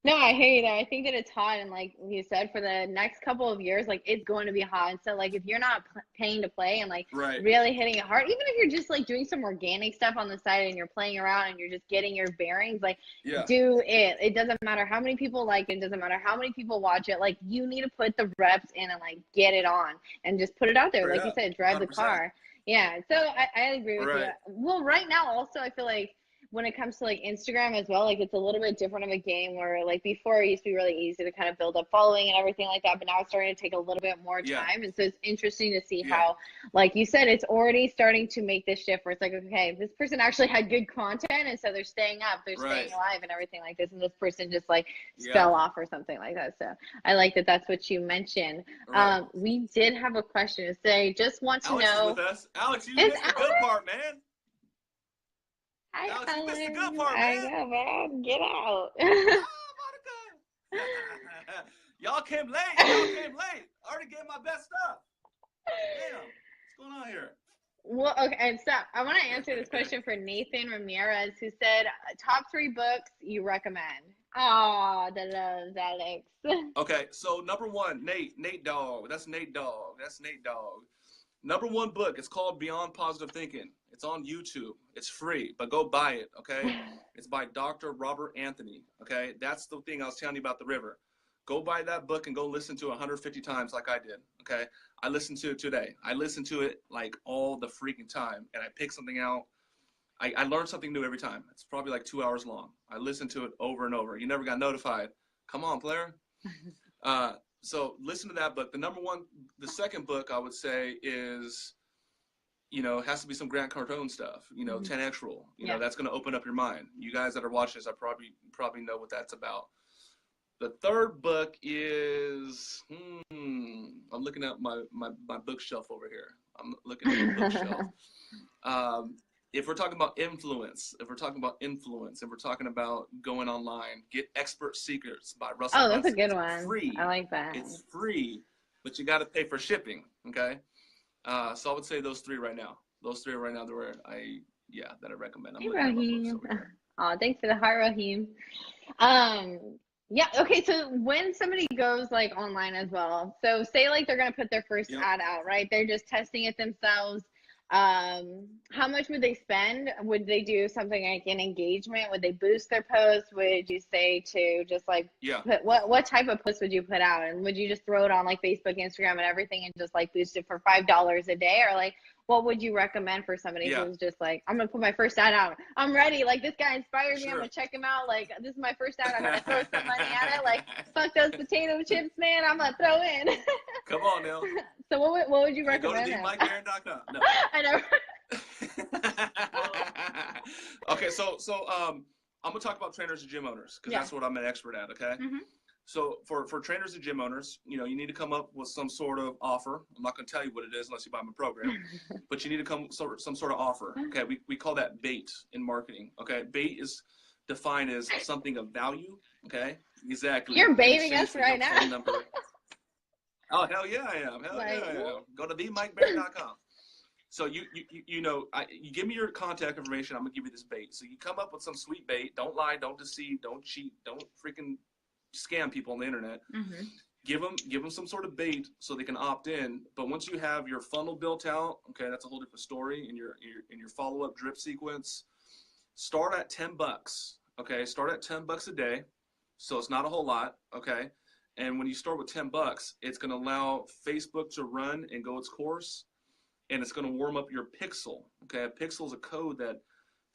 No, I hate it. I think that it's hot, and like you said, for the next couple of years, like it's going to be hot. And so, like, if you're not paying to play and like really hitting it hard, even if you're just like doing some organic stuff on the side and you're playing around and you're just getting your bearings, like do it. It doesn't matter how many people like it. It doesn't matter how many people watch it. Like you need to put the reps in and like get it on and just put it out there. Like you said, drive 100%. The car. Yeah. So I agree with you. Well, right now also, I feel like when it comes to like Instagram as well, like it's a little bit different of a game where like before it used to be really easy to kind of build up following and everything like that, but now it's starting to take a little bit more time. And so it's interesting to see how, like you said, it's already starting to make this shift where it's like, okay, this person actually had good content and so they're staying up, they're staying alive and everything like this, and this person just like fell off or something like that. So I like that that's what you mentioned. We did have a question to say, just want to know. Alex is with us. Alex, you missed the good part, man. Hi, Alex, you missed the good part, man. I know, man. Get out. Oh, Monica. Y'all came late. I already gave my best stuff. Damn. What's going on here? Well, okay, so I want to answer this question for Nathan Ramirez, who said, top 3 books you recommend. Oh, the loves, Alex. Okay, so #1, Nate Dogg. That's Nate Dogg. #1 book. It's called Beyond Positive Thinking. It's on YouTube. It's free, but go buy it, okay? It's by Dr. Robert Anthony, okay? That's the thing I was telling you about the river. Go buy that book and go listen to it 150 times like I did, okay? I listened to it today. I listened to it like all the freaking time, and I picked something out. I learned something new every time. It's probably like 2 hours long. I listened to it over and over. You never got notified. Come on, player. So listen to that book. The second book I would say is, it has to be some Grant Cardone stuff, 10X rule, that's going to open up your mind. You guys that are watching this, I probably know what that's about. The third book is, I'm looking at my bookshelf over here. I'm looking at the bookshelf. If we're talking about influence, if we're talking about going online, get Expert Secrets by Russell Brunson. That's a good it's one. Free. I like that. It's free, but you got to pay for shipping. Okay. So I would say those 3 right now. Those 3 are right now that I recommend. Hey, Raheem. Oh, thanks for the heart, Raheem. Yeah. Okay. So when somebody goes like online as well, so say like they're going to put their first ad out, right? They're just testing it themselves. How much would they spend? Would they do something like an engagement? Would they boost their posts? Would you say to just like Yeah. put what type of post would you put out? And would you just throw it on like Facebook, Instagram, and everything and just like boost it for $5 a day? Or like what would you recommend for somebody Yeah. who's just like, I'm gonna put my first ad out. I'm ready. Like this guy inspired me. I'm Sure. gonna check him out. Like this is my first ad. I'm gonna throw some money at it. Like fuck those potato chips, man. I'm gonna throw in. Come on now. So what would you Go to recommend? themikebarron.com. No. I know. Okay, so I'm gonna talk about trainers and gym owners because Yeah. that's what I'm an expert at. Okay. Mhm. So for trainers and gym owners, you know, you need to come up with some sort of offer. I'm not gonna tell you what it is unless you buy my program, but you need to come some sort of offer. Okay, we call that bait in marketing. Okay, bait is defined as something of value. Okay, exactly. You're In baiting exchange us for your right phone now. number. Oh hell yeah, I am. Hell Like, yeah, I am. Go to themikebarron.com. So you know, you give me your contact information. I'm gonna give you this bait. So you come up with some sweet bait. Don't lie. Don't deceive. Don't cheat. Don't freaking scam people on the internet. Mm-hmm. Give them some sort of bait so they can opt in. But once you have your funnel built out, okay, that's a whole different story. In your follow up drip sequence, start at $10. Okay, start at $10 a day. So it's not a whole lot. Okay, and when you start with $10, it's gonna allow Facebook to run and go its course. And it's going to warm up your pixel. Okay, a pixel is a code that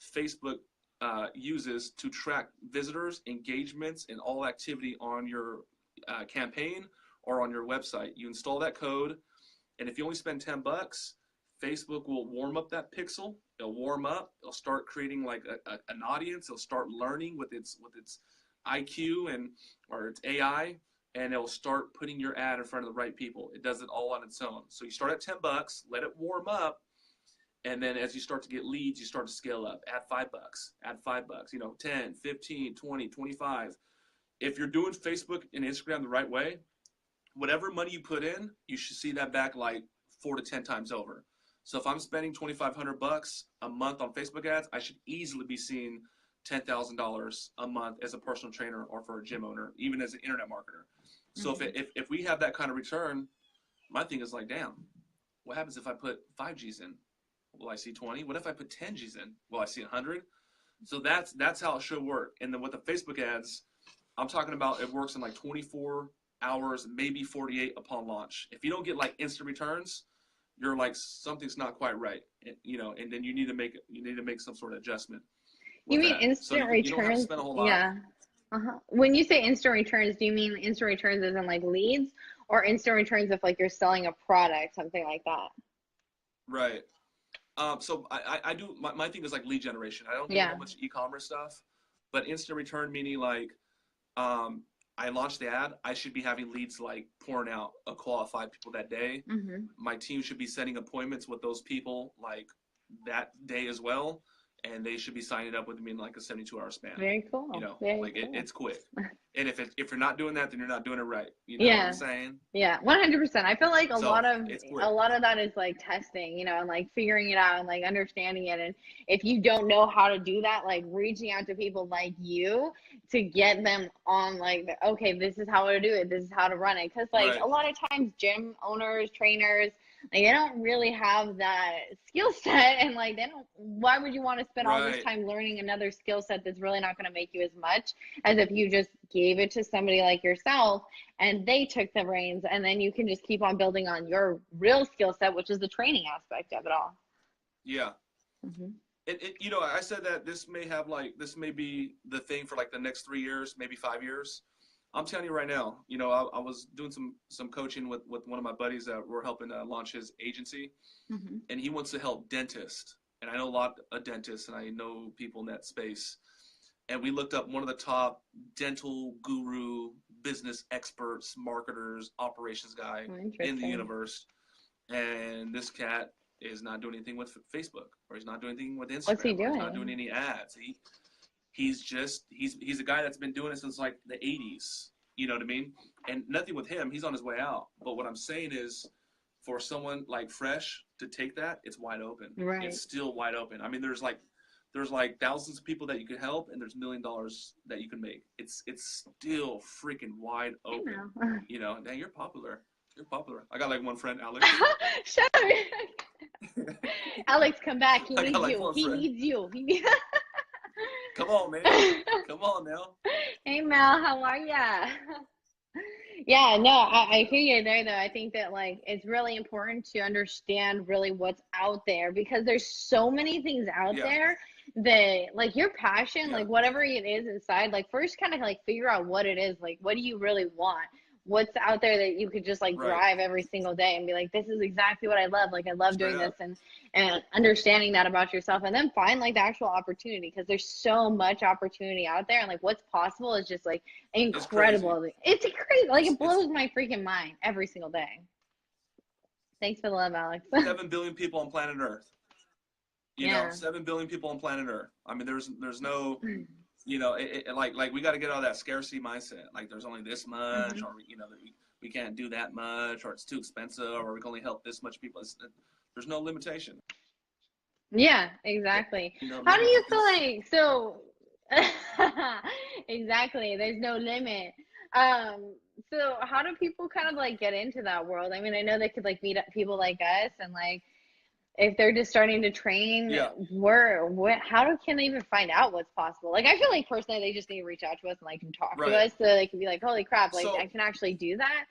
Facebook uses to track visitors, engagements, and all activity on your campaign or on your website. You install that code, and if you only spend $10, Facebook will warm up that pixel. It'll warm up. It'll start creating like an audience. It'll start learning with its IQ or its AI. And it'll start putting your ad in front of the right people. It does it all on its own. So you start at $10, let it warm up, and then as you start to get leads, you start to scale up. Add $5, add $5, you know, 10, 15, 20, 25. If you're doing Facebook and Instagram the right way, whatever money you put in, you should see that back like 4 to 10 times over. So if I'm spending $2,500 a month on Facebook ads, I should easily be seeing $10,000 a month as a personal trainer or for a gym owner, even as an internet marketer. So if we have that kind of return, my thing is like, damn, what happens if I put 5 G's in? Will I see 20? What if I put 10 G's in? Will I see 100? So that's how it should work. And then with the Facebook ads, I'm talking about it works in like 24 hours, maybe 48 upon launch. If you don't get like instant returns, you're like something's not quite right, you know. And then you need to make some sort of adjustment. You mean that. instant so returns? You don't have to spend a whole lot. Yeah. When you say instant returns, do you mean instant returns as in like leads, or instant returns if like you're selling a product, something like that? Right. So I do my thing is like lead generation. I don't do a bunch of e-commerce stuff, but instant return meaning like I launched the ad, I should be having leads like pouring out of qualified people that day. Mm-hmm. My team should be setting appointments with those people like that day as well. And they should be signing up with me in like a 72-hour span. Very cool. You know, Very like cool. it's quick. And if you're not doing that, then you're not doing it right. You know what I'm saying? Yeah, 100%. I feel like a lot of that is like testing, you know, and like figuring it out and like understanding it. And if you don't know how to do that, like reaching out to people like you to get them on like, okay, this is how to do it. This is how to run it. Because like a lot of times gym owners, trainers, like they don't really have that skill set, and like why would you want to spend all this time learning another skill set that's really not going to make you as much as if you just gave it to somebody like yourself and they took the reins, and then you can just keep on building on your real skill set, which is the training aspect of it all. Yeah. Mm-hmm. You know, I said that this may be the thing for like the next 3 years, maybe 5 years. I'm telling you right now, you know, I was doing some coaching with one of my buddies that we're helping launch his agency, and he wants to help dentists. And I know a lot of dentists, and I know people in that space. And we looked up one of the top dental guru, business experts, marketers, operations guy in the universe. And this cat is not doing anything with Facebook, or he's not doing anything with Instagram. What's he doing? He's not doing any ads. He's a guy that's been doing it since like the 80s. You know what I mean? And nothing with him. He's on his way out. But what I'm saying is, for someone like Fresh to take that, it's wide open. Right. It's still wide open. I mean, there's like thousands of people that you can help, and there's $1 million that you can make. It's still freaking wide open. You know, and you're popular. You're popular. I got like one friend, Alex. Shut up. Alex, come back. He I needs got like you. one He friend. needs you. He needs. Come on, man. Come on now. Hey Mel, how are ya? Yeah, no, I hear you there though. I think that like it's really important to understand really what's out there because there's so many things out Yeah. there that like your passion, Yeah. like whatever it is inside, like first kind of like figure out what it is, like what do you really want? What's out there that you could just like Right. drive every single day and be like, this is exactly what I love. Like I love Straight doing up. this and understanding that about yourself and then find like the actual opportunity because there's so much opportunity out there and like what's possible is just like It's crazy. incredible. It's crazy. Like it It's blows my freaking mind every single day. Thanks for the love, Alex. 7 billion people on planet Earth. You know, Yeah. 7 billion people on planet Earth. I mean, there's no, you know, like we got to get out of that scarcity mindset. Like there's only this much, or you know, that we can't do that much, or it's too expensive, or we can only help this much people. There's no limitation. Yeah, exactly. You know, How do you feel like so exactly, there's no limit. So how do people kind of like get into that world? I mean, I know they could like meet up people like us and like if they're just starting to train, Yeah. can they even find out what's possible? Like, I feel like personally, they just need to reach out to us and like talk to Right. us so they can be like, holy crap, like So- I can actually do that.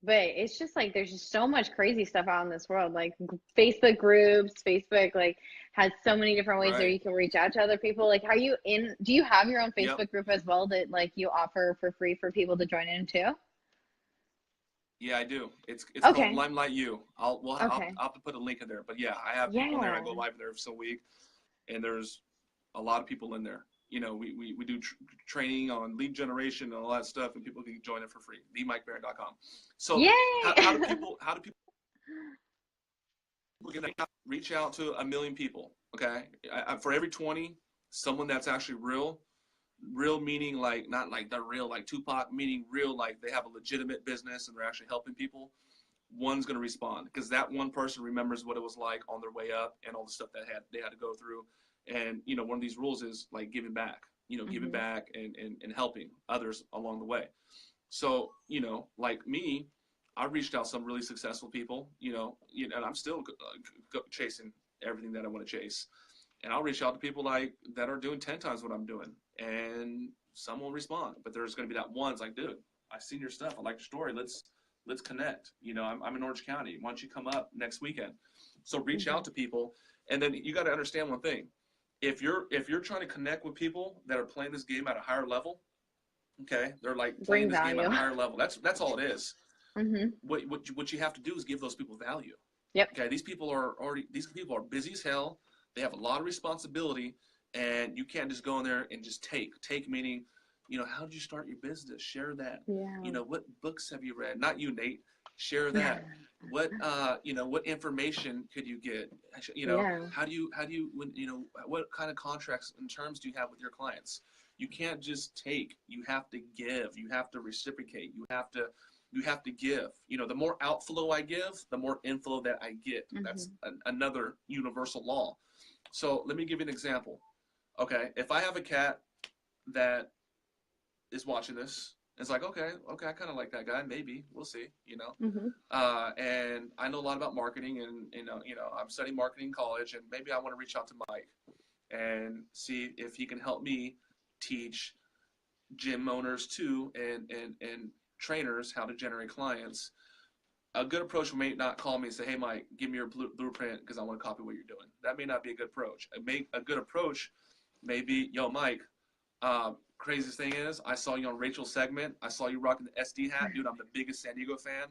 But it's just like there's just so much crazy stuff out in this world. Like Facebook groups, Facebook like has so many different ways where Right. you can reach out to other people. Like, do you have your own Facebook Yep. group as well that like you offer for free for people to join in too? Yeah, I do. It's Okay. called Limelight U. I'll Okay. have to put a link in there. But yeah, I have people in there. I go Yeah. live there for a week, and there's a lot of people in there. You know, we do training on lead generation and all that stuff, and people can join it for free. TheMikeBaron.com. So Yay! how do people reach out to 1 million people? Okay, for every 20, someone that's actually real meaning like not like they're real like Tupac, meaning real like they have a legitimate business and they're actually helping people. One's going to respond because that one person remembers what it was like on their way up and all the stuff that they had to go through. And you know, one of these rules is like giving back, you know, giving back and helping others along the way. So, you know, like me, I reached out some really successful people, you know, and I'm still chasing everything that I want to chase. And I'll reach out to people like that are doing 10 times what I'm doing, and some will respond. But there's going to be that one. It's like, dude, I've seen your stuff. I like your story. Let's connect. You know, I'm in Orange County. Why don't you come up next weekend? So reach out to people, and then you got to understand one thing. If you're trying to connect with people that are playing this game at a higher level, okay, they're like playing this game at a higher level. That's all it is. What you have to do is give those people value. Yep. Okay, these people are busy as hell. They have a lot of responsibility, and you can't just go in there and just take meaning, you know, how did you start your business? Share that. Yeah. You know, what books have you read? Not you, Nate. Share that. What you know, what information could you get? You know, how do you when you know, what kind of contracts and terms do you have with your clients? You can't just take. You have to give. You have to reciprocate. You have to give. You know, the more outflow I give, the more inflow that I get. That's another universal law. So let me give you an example. Okay, if I have a cat that is watching this, it's like, okay, I kind of like that guy. Maybe we'll see. You know, and I know a lot about marketing, and you know, I'm studying marketing in college, and maybe I want to reach out to Mike and see if he can help me teach gym owners too, and trainers how to generate clients. A good approach may not call me and say, hey, Mike, give me your blueprint because I want to copy what you're doing. That may not be a good approach. A good approach may be, yo, Mike, craziest thing is I saw you on Rachel's segment. I saw you rocking the SD hat. Dude, I'm the biggest San Diego fan.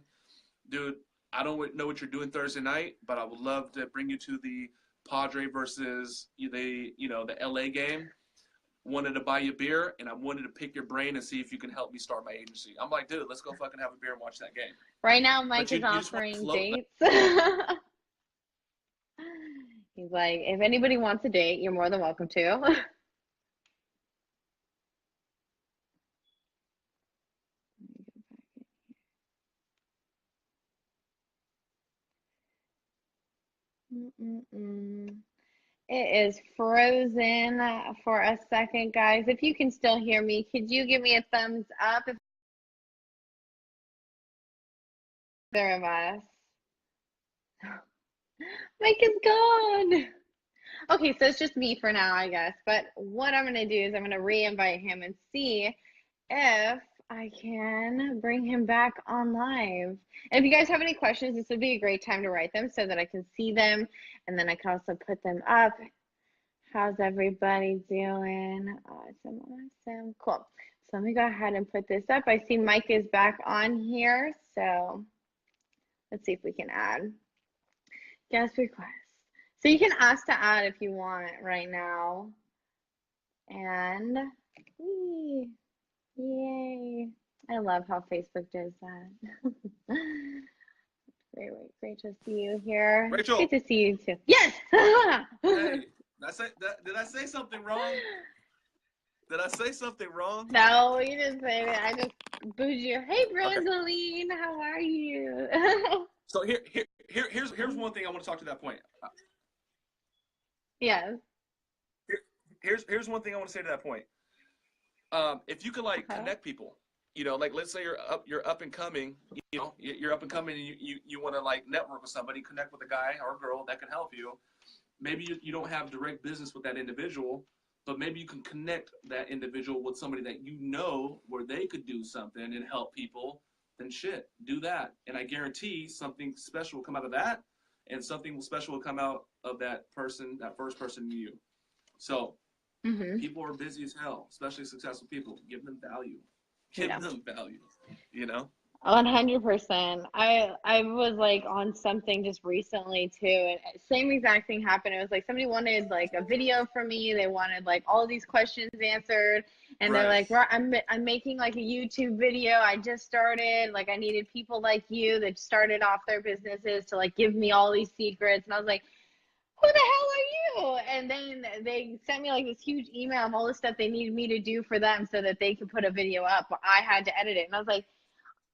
Dude, I don't know what you're doing Thursday night, but I would love to bring you to the Padre versus the LA game. Wanted to buy you a beer, and I wanted to pick your brain and see if you can help me start my agency. I'm like, dude, let's go fucking have a beer and watch that game. Right now, Mike is offering dates. He's like, if anybody wants a date, you're more than welcome to. It is frozen for a second, guys. If you can still hear me, could you give me a thumbs up if there of us? Mike is gone. Okay, so it's just me for now, I guess. But what I'm gonna do is I'm gonna re-invite him and see if I can bring him back on live. And if you guys have any questions, this would be a great time to write them so that I can see them and then I can also put them up. How's everybody doing? Awesome, awesome. Cool. So let me go ahead and put this up. I see Mike is back on here. So let's see if we can add guest request. So you can ask to add if you want right now. And yay. I love how Facebook does that. Great to see you here. Rachel. Good to see you too. Yes! Hey, did I say something wrong? Did I say something wrong? No, you didn't say that. I just booed you. Hey, Brandeline, okay. How are you? So here's one thing I want to talk to that point. Yes. Here's one thing I want to say to that point. If you could like connect people, you know, like let's say you're up and coming, you know, you're up and coming and you want to like network with somebody, connect with a guy or a girl that can help you. Maybe you don't have direct business with that individual, but maybe you can connect that individual with somebody that you know where they could do something and help people. Then shit, do that. And I guarantee something special will come out of that, and something special will come out of that person, that first person you. So people are busy as hell, especially successful people. Give them value. Give them value, you know? 100%. I was like on something just recently too, and same exact thing happened. It was like somebody wanted like a video from me. They wanted like all these questions answered, and they're like, I'm making like a YouTube video. I just started. Like I needed people like you that started off their businesses to like give me all these secrets. And I was like, who the hell are you? And then they sent me like this huge email of all the stuff they needed me to do for them so that they could put a video up. But I had to edit it, and I was like,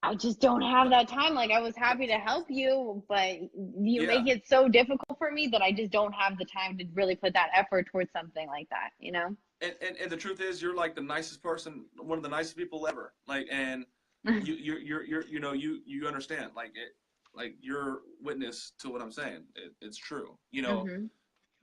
I just don't have that time. Like I was happy to help you, but you make it so difficult for me that I just don't have the time to really put that effort towards something like that, you know? And the truth is you're like the nicest person, one of the nicest people ever. Like, and you understand, like you're witness to what I'm saying. It's true, you know,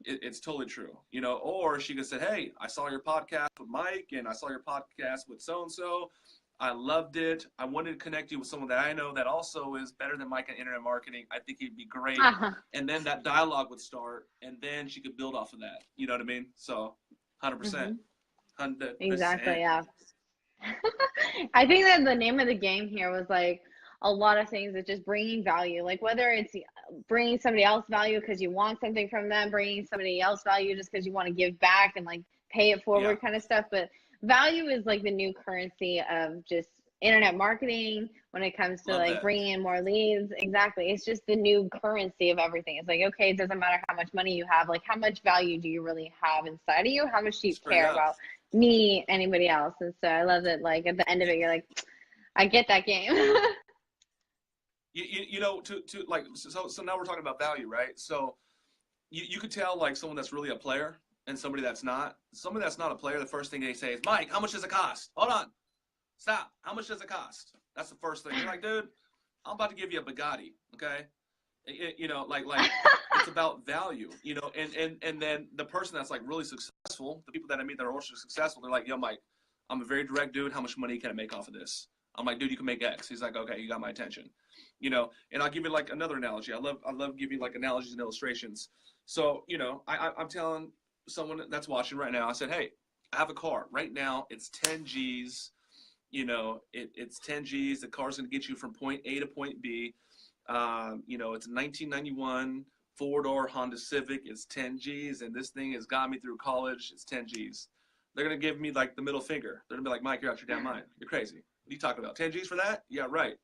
it's totally true, you know, or she could say, hey, I saw your podcast with Mike and I saw your podcast with so-and-so. I loved it. I wanted to connect you with someone that I know that also is better than Mike in internet marketing. I think he'd be great. And then that dialogue would start, and then she could build off of that. You know what I mean? So 100%. 100%. Exactly, yeah. I think that the name of the game here was like a lot of things that just bringing value, like whether it's bringing somebody else value because you want something from them, bringing somebody else value just because you want to give back and like pay it forward kind of stuff. But value is like the new currency of just internet marketing when it comes to like bringing in more leads. Exactly. It's just the new currency of everything. It's like, okay, it doesn't matter how much money you have. Like, how much value do you really have inside of you? How much do you care about me, anybody else? And so I love that, like, at the end of it, you're like, I get that game. you know, to like, so now we're talking about value, right? So you could tell like someone that's really a player and somebody that's not. Somebody that's not a player, the first thing they say is, Mike, how much does it cost? Hold on. Stop. How much does it cost? That's the first thing. You're like, dude, I'm about to give you a Bugatti, okay? You know, like it's about value, you know, and then the person that's like really successful, the people that I meet that are also successful, they're like, yo, Mike, I'm a very direct dude. How much money can I make off of this? I'm like, dude, you can make X. He's like, okay, you got my attention, you know. And I'll give you like another analogy. I love giving like analogies and illustrations. So, you know, I'm telling someone that's watching right now, I said, hey, I have a car right now. It's 10 G's. You know, it's 10 G's. The car's going to get you from point A to point B. You know, it's a 1991 four-door Honda Civic. It's 10 G's, and this thing has got me through college. It's 10 G's. They're going to give me like the middle finger. They're going to be like, Mike, you're out your damn mind. You're crazy. What are you talking about? 10 G's for that? Yeah, right.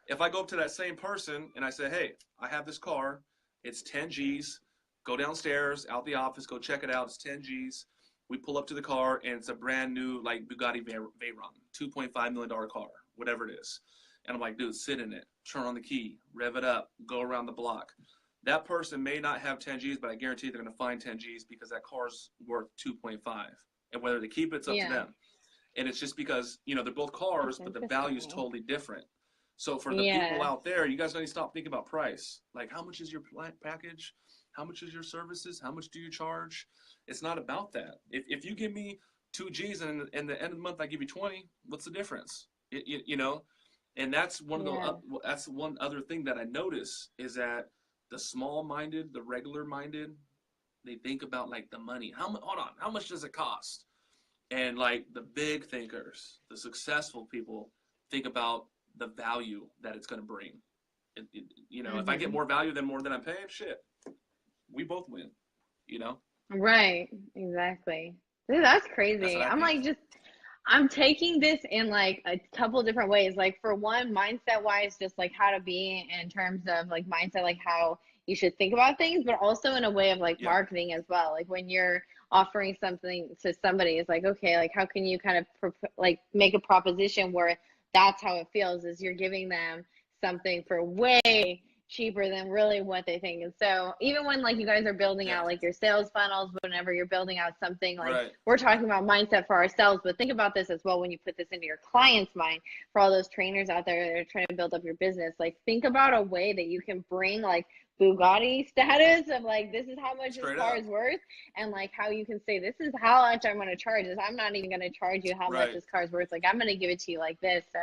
If I go up to that same person and I say, hey, I have this car. It's 10 G's. Go downstairs, out the office, go check it out. It's 10 G's. We pull up to the car, and it's a brand new like Bugatti Veyron, $2.5 million car, whatever it is. And I'm like, dude, sit in it, turn on the key, rev it up, go around the block. That person may not have 10 G's, but I guarantee they're going to find 10 G's because that car's worth 2.5. And whether they keep it's up to them. And it's just because, you know, they're both cars, but the value is totally different. So for the people Yeah. out there, you guys need to stop thinking about price. Like, how much is your package? How much is your services? How much do you charge? It's not about that. If you give me 2 G's and at the end of the month I give you 20, what's the difference? You know, and that's Yeah. that's one other thing that I notice is that the small-minded, the regular-minded, they think about like the money. Hold on, how much does it cost? And like the big thinkers, the successful people think about the value that it's going to bring. You know, if I get more value than I'm paying, shit, we both win. You know, Right. Exactly. Dude, that's that's crazy. what I I'm think. like just I'm taking this in like a couple different ways. Like for one, mindset wise, just like how to be in terms of like mindset, like how you should think about things, but also in a way of like Yeah, marketing as well. Like when you're offering something to somebody, it's like, okay, like how can you kind of like make a proposition where that's how it feels is you're giving them something for way cheaper than really what they think. And so even when like you guys are building yeah, out like your sales funnels, whenever you're building out something like right, we're talking about mindset for ourselves, but think about this as well when you put this into your client's mind for all those trainers out there that are trying to build up your business. Like think about a way that you can bring like Bugatti status of like this is how much this straight car up, is worth, and like how you can say this is how much I'm going to charge this. I'm not even going to charge you how much right. this car is worth. Like I'm going to give it to you like this. So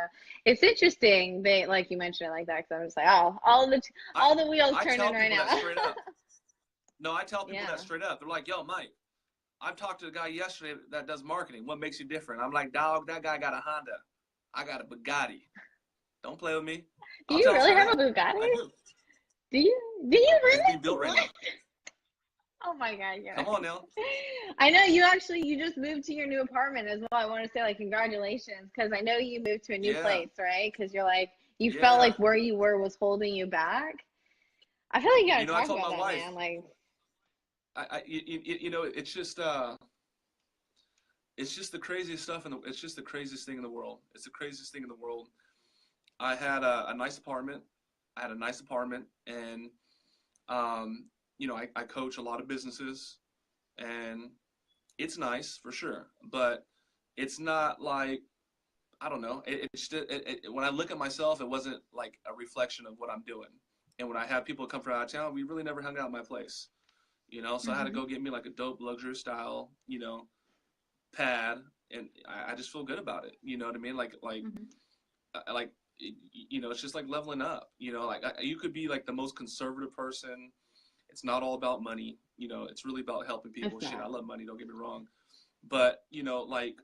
it's interesting they like you mentioned it like that because I'm just like oh I all the wheels I turning tell right people that now. straight up. No, I tell people that Yeah. straight up. They're like, "Yo, Mike, I've talked to a guy yesterday that does marketing. What makes you different?" I'm like, "Dog, that guy got a Honda. I got a Bugatti. Don't play with me." Do I'll you tell them really straight have a up. I Bugatti? do. Do you? Do you It's being really? built right What? now. Oh my God, Come yeah. on now. I know you just moved to your new apartment as well. I want to say like congratulations because I know you moved to a new Yeah, place, right? Because you're like you felt yeah. like where you were was holding you back. I feel like you You gotta know, I talk told about my that, wife. man. Like, You know, it's just the craziest stuff it's just the craziest thing in the world. It's the craziest thing in the world. I had a nice apartment. I had a nice apartment, and you know, I coach a lot of businesses, and it's nice for sure, but it's not like I don't know. When I look at myself, it wasn't like a reflection of what I'm doing. And when I have people come from out of town, we really never hung out at my place, you know. So I had to hmm go get me like a dope luxury style, you know, pad, and I just feel good about it. You know what I mean? hmm Like you know, it's just like leveling up. You know, like you could be like the most conservative person. It's not all about money. You know, it's really about helping people. it's Shit, I not. love money. Don't get me wrong, but you know, like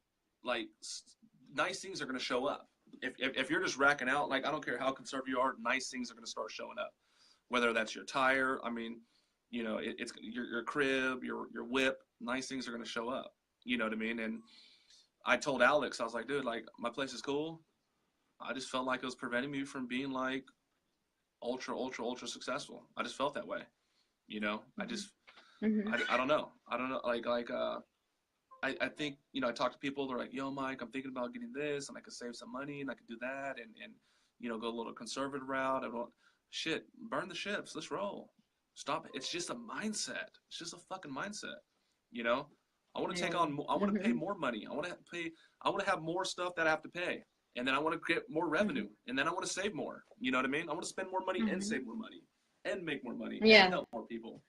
nice things are going to show up. If you're just racking out, like I don't care how conservative you are, nice things are going to start showing up. Whether that's your tire, I mean, you know, it's your crib, your whip. Nice things are going to show up. You know what I mean? And I told Alex, I was like, dude, like my place is cool. I just felt like it was preventing me from being like ultra successful. I just felt that way. You know, hmm I don't know. I don't know. I think, you know, I talk to people, they're like, yo, Mike, I'm thinking about getting this and I could save some money and I could do that and you know, go a little conservative route. I don't shit, burn the ships. Let's roll. Stop it. It's just a mindset. It's just a fucking mindset. You know? I want to take Yeah. on I want to pay hmm more money. I want to have more stuff that I have to pay. And then I want to get more hmm revenue. And then I want to save more. You know what I mean? I want to spend more money and hmm save more money and make more money and Yeah. help more people.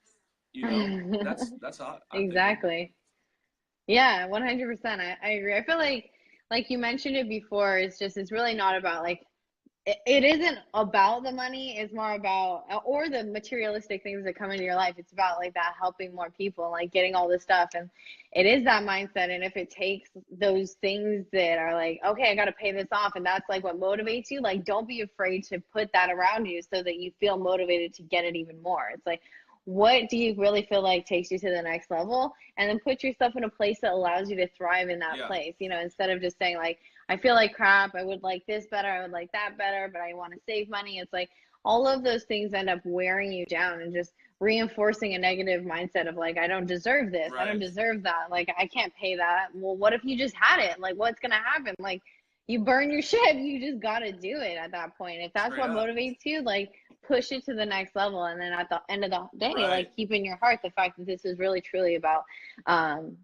You know? That's how I'm thinking. Exactly. Yeah, 100%. I agree. I feel like you mentioned it before, it's really not about like it isn't about the money, it's more about or the materialistic things that come into your life. It's about like that helping more people, like getting all this stuff. And it is that mindset. And if it takes those things that are like, okay, I got to pay this off, and that's like what motivates you, like don't be afraid to put that around you so that you feel motivated to get it even more. It's like, what do you really feel like takes you to the next level? And then put yourself in a place that allows you to thrive in that Yeah. place, instead of just saying like, I feel like crap. I would like this better. I would like that better, but I want to save money. It's like all of those things end up wearing you down and just reinforcing a negative mindset of like, I don't deserve this. I don't Right. deserve that. Like, I can't pay that. Well, what if you just had it? Like, what's going to happen? Like, you burn your ship. You just got to do it at that point. If that's Straight what up. motivates you, like, push it to the next level. And then at the end of the day, Right. like, keep in your heart the fact that this is really, truly about, um,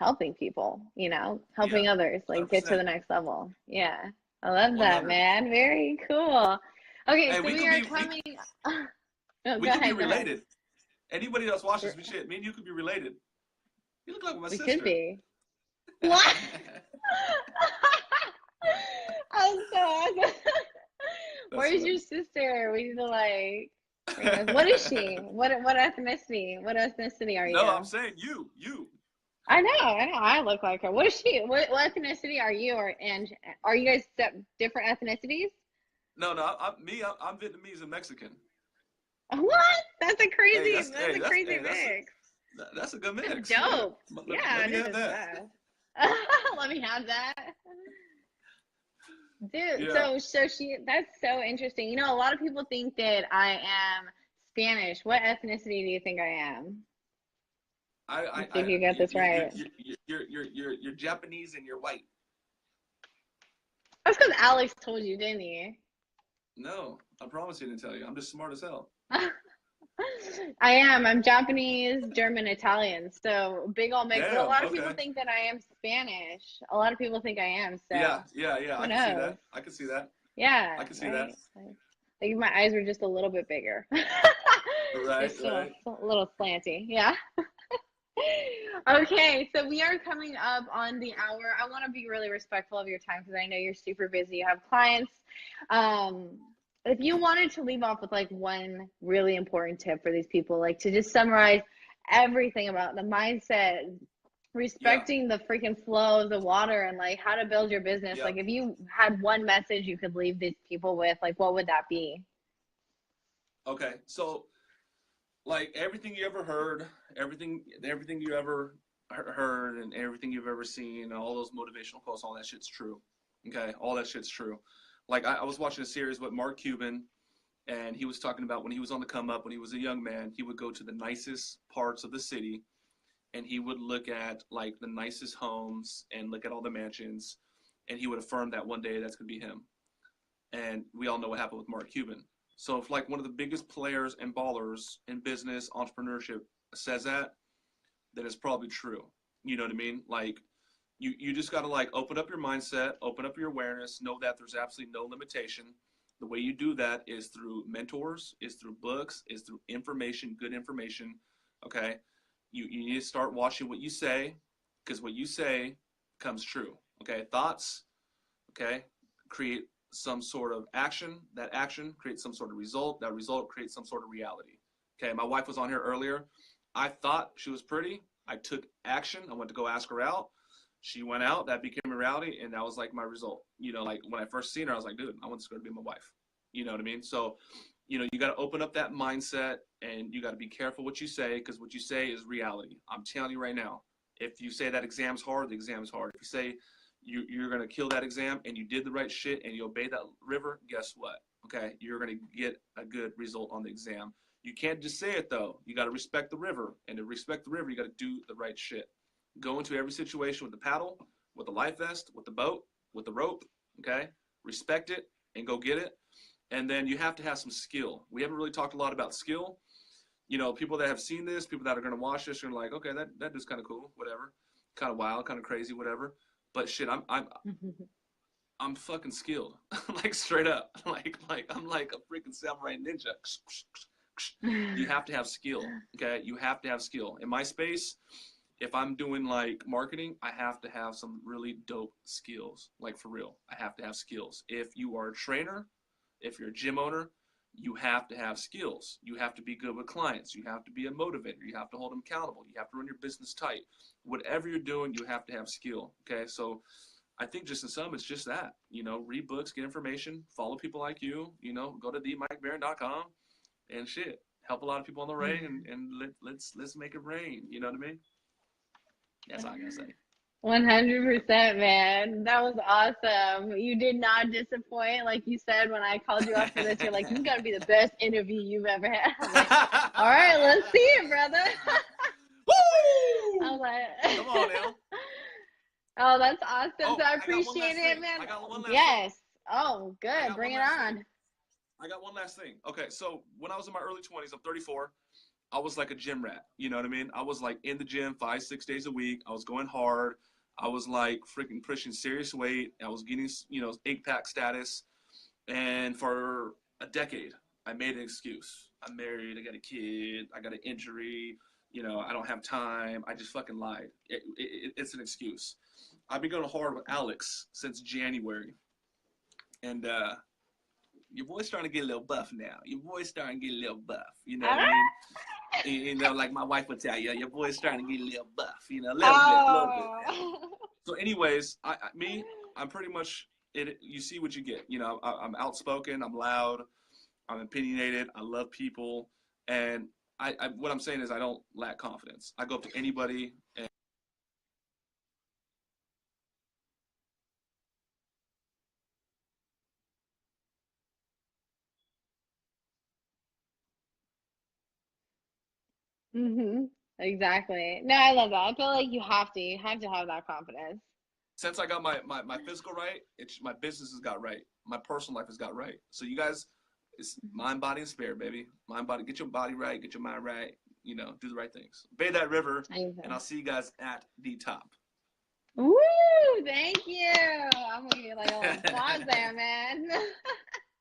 helping people, Yeah. helping others, like get to 100%. the next level. Yeah. I love that, 100. man. Very cool. Okay, Hey, so we we could are be coming. Oh, we go could be ahead, go ahead. related. Anybody else watches me shit, me and you could be related. You look like my We could sister. be. What? I'm so awesome. That's Where's your funny. sister? We need to like bring us. What is she? What ethnicity? What ethnicity are No, I'm you? saying you. I know, I know. I look like her. What is she? What ethnicity are you? And are you guys different ethnicities? No, I'm Vietnamese and Mexican. What? That's a Hey, crazy. that's That's hey, a that's crazy hey, mix. that's a good That's mix. Yeah, dope. let Yeah, me this have is that. best. Let me have that. Dude, Yeah, so she that's so interesting. You know, a lot of people think that I am Spanish. What ethnicity do you think I am? Let's see if you get this right. you're Japanese and you're white. That's because Alex told you, didn't he? No, I promise he didn't tell you. I'm just smart as hell. I am. I'm Japanese, German, Italian. So big old mix. But a Damn. lot of people Okay. think that I am Spanish. A lot of people think I am. So Yeah. who I can see knows? that. I can see that. Yeah, I can see that. right. Like my eyes were just a little bit bigger. Right, Just right. a little slanty. Yeah. Okay, so we are coming up on the hour. I want to be really respectful of your time because I know you're super busy. You have clients. Um, if you wanted to leave off with like one really important tip for these people, like to just summarize everything about the mindset, Yeah, respecting the freaking flow of the water, and like how to build your business, yeah. like if you had one message you could leave these people with, like what would that be? Okay. So, like everything you ever heard, everything you ever heard, and everything you've ever seen, and all those motivational quotes, all that shit's true. Okay, all that shit's true. Like I was watching a series with Mark Cuban, and he was talking about when he was on the come up, when he was a young man, he would go to the nicest parts of the city, and he would look at like the nicest homes and look at all the mansions, and he would affirm that one day that's gonna be him. And we all know what happened with Mark Cuban. So if like one of the biggest players and ballers in business entrepreneurship says that, then it's probably true. You know what I mean? Like you just got to like open up your mindset, open up your awareness, know that there's absolutely no limitation. The way you do that is through mentors, is through books, is through information, good information. Okay, you need to start watching what you say, because what you say comes true. Okay, thoughts, okay, create some sort of action. That action creates some sort of result. That result creates some sort of reality. Okay, my wife was on here earlier. I thought she was pretty. I took action. I went to go ask her out. She went out. That became a reality, and that was like my result. You know, like when I first seen her, I was like, dude, I want this girl to be my wife. You know what I mean? So, you know, you got to open up that mindset, and you got to be careful what you say, because what you say is reality. I'm telling you right now. If you say that exam's hard, the exam's hard. If you say you're going to kill that exam and you did the right shit and you obey that river, guess what? Okay, you're going to get a good result on the exam. You can't just say it though. You got to respect the river, and to respect the river, you got to do the right shit. Go into every situation with the paddle, with the life vest, with the boat, with the rope. Okay, respect it and go get it. And then you have to have some skill. We haven't really talked a lot about skill. You know, people that have seen this, people that are going to watch this, are like, okay, that is kind of cool, whatever, kind of wild, kind of crazy, whatever. But shit, I'm fucking skilled, like straight up, like I'm like a freaking samurai ninja. You have to have skill, okay? You have to have skill. In my space, if I'm doing like marketing, I have to have some really dope skills, like for real. I have to have skills. If you are a trainer, if you're a gym owner, you have to have skills. You have to be good with clients. You have to be a motivator. You have to hold them accountable. You have to run your business tight. Whatever you're doing, you have to have skill. Okay, so I think just in sum, it's just that. You know, read books, get information, follow people like you. You know, go to themikebaron.com and shit, help a lot of people on the way, and let's make it rain. You know what I mean? That's all I gotta say. 100%, man. That was awesome. You did not disappoint. Like you said, when I called you up for this, you're like, this is going to be the best interview you've ever had. I'm like, all right, let's see it, brother. Woo! I was like, Come on now. oh, that's awesome. Oh, So I I got one appreciate last it, thing. man. I got one last Yes. thing. Oh, I good. got Bring one it last on. thing. I got one last thing. Okay, so when I was in my early 20s, I'm 34. I was like a gym rat. You know what I mean? I was like in the gym 5-6 days a week. I was going hard. I was like freaking pushing serious weight. I was getting, 8-pack status. And for a decade, I made an excuse. I'm married, I got a kid, I got an injury, I don't have time. I just fucking lied. It's an excuse. I've been going hard with Alex since January. And your boy's starting to get a little buff now. Your boy's starting to get a little buff. You know what I mean? Like my wife would tell you, your boy's starting to get a little buff. A little bit. So anyways, I'm pretty much it. You see what you get. I'm outspoken. I'm loud. I'm opinionated. I love people. And what I'm saying is I don't lack confidence. I go up to anybody and Exactly. No, I love that. I feel like you have to have that confidence. since I got my physical right, my business has got right. My personal life has got right. So you guys, it's mind, body, and spirit, baby. Mind, body, get your body right, get your mind right, do the right things. Bathe that river, and I'll see you guys at the top. Woo! Thank you. I'm gonna get like a little applause there, man.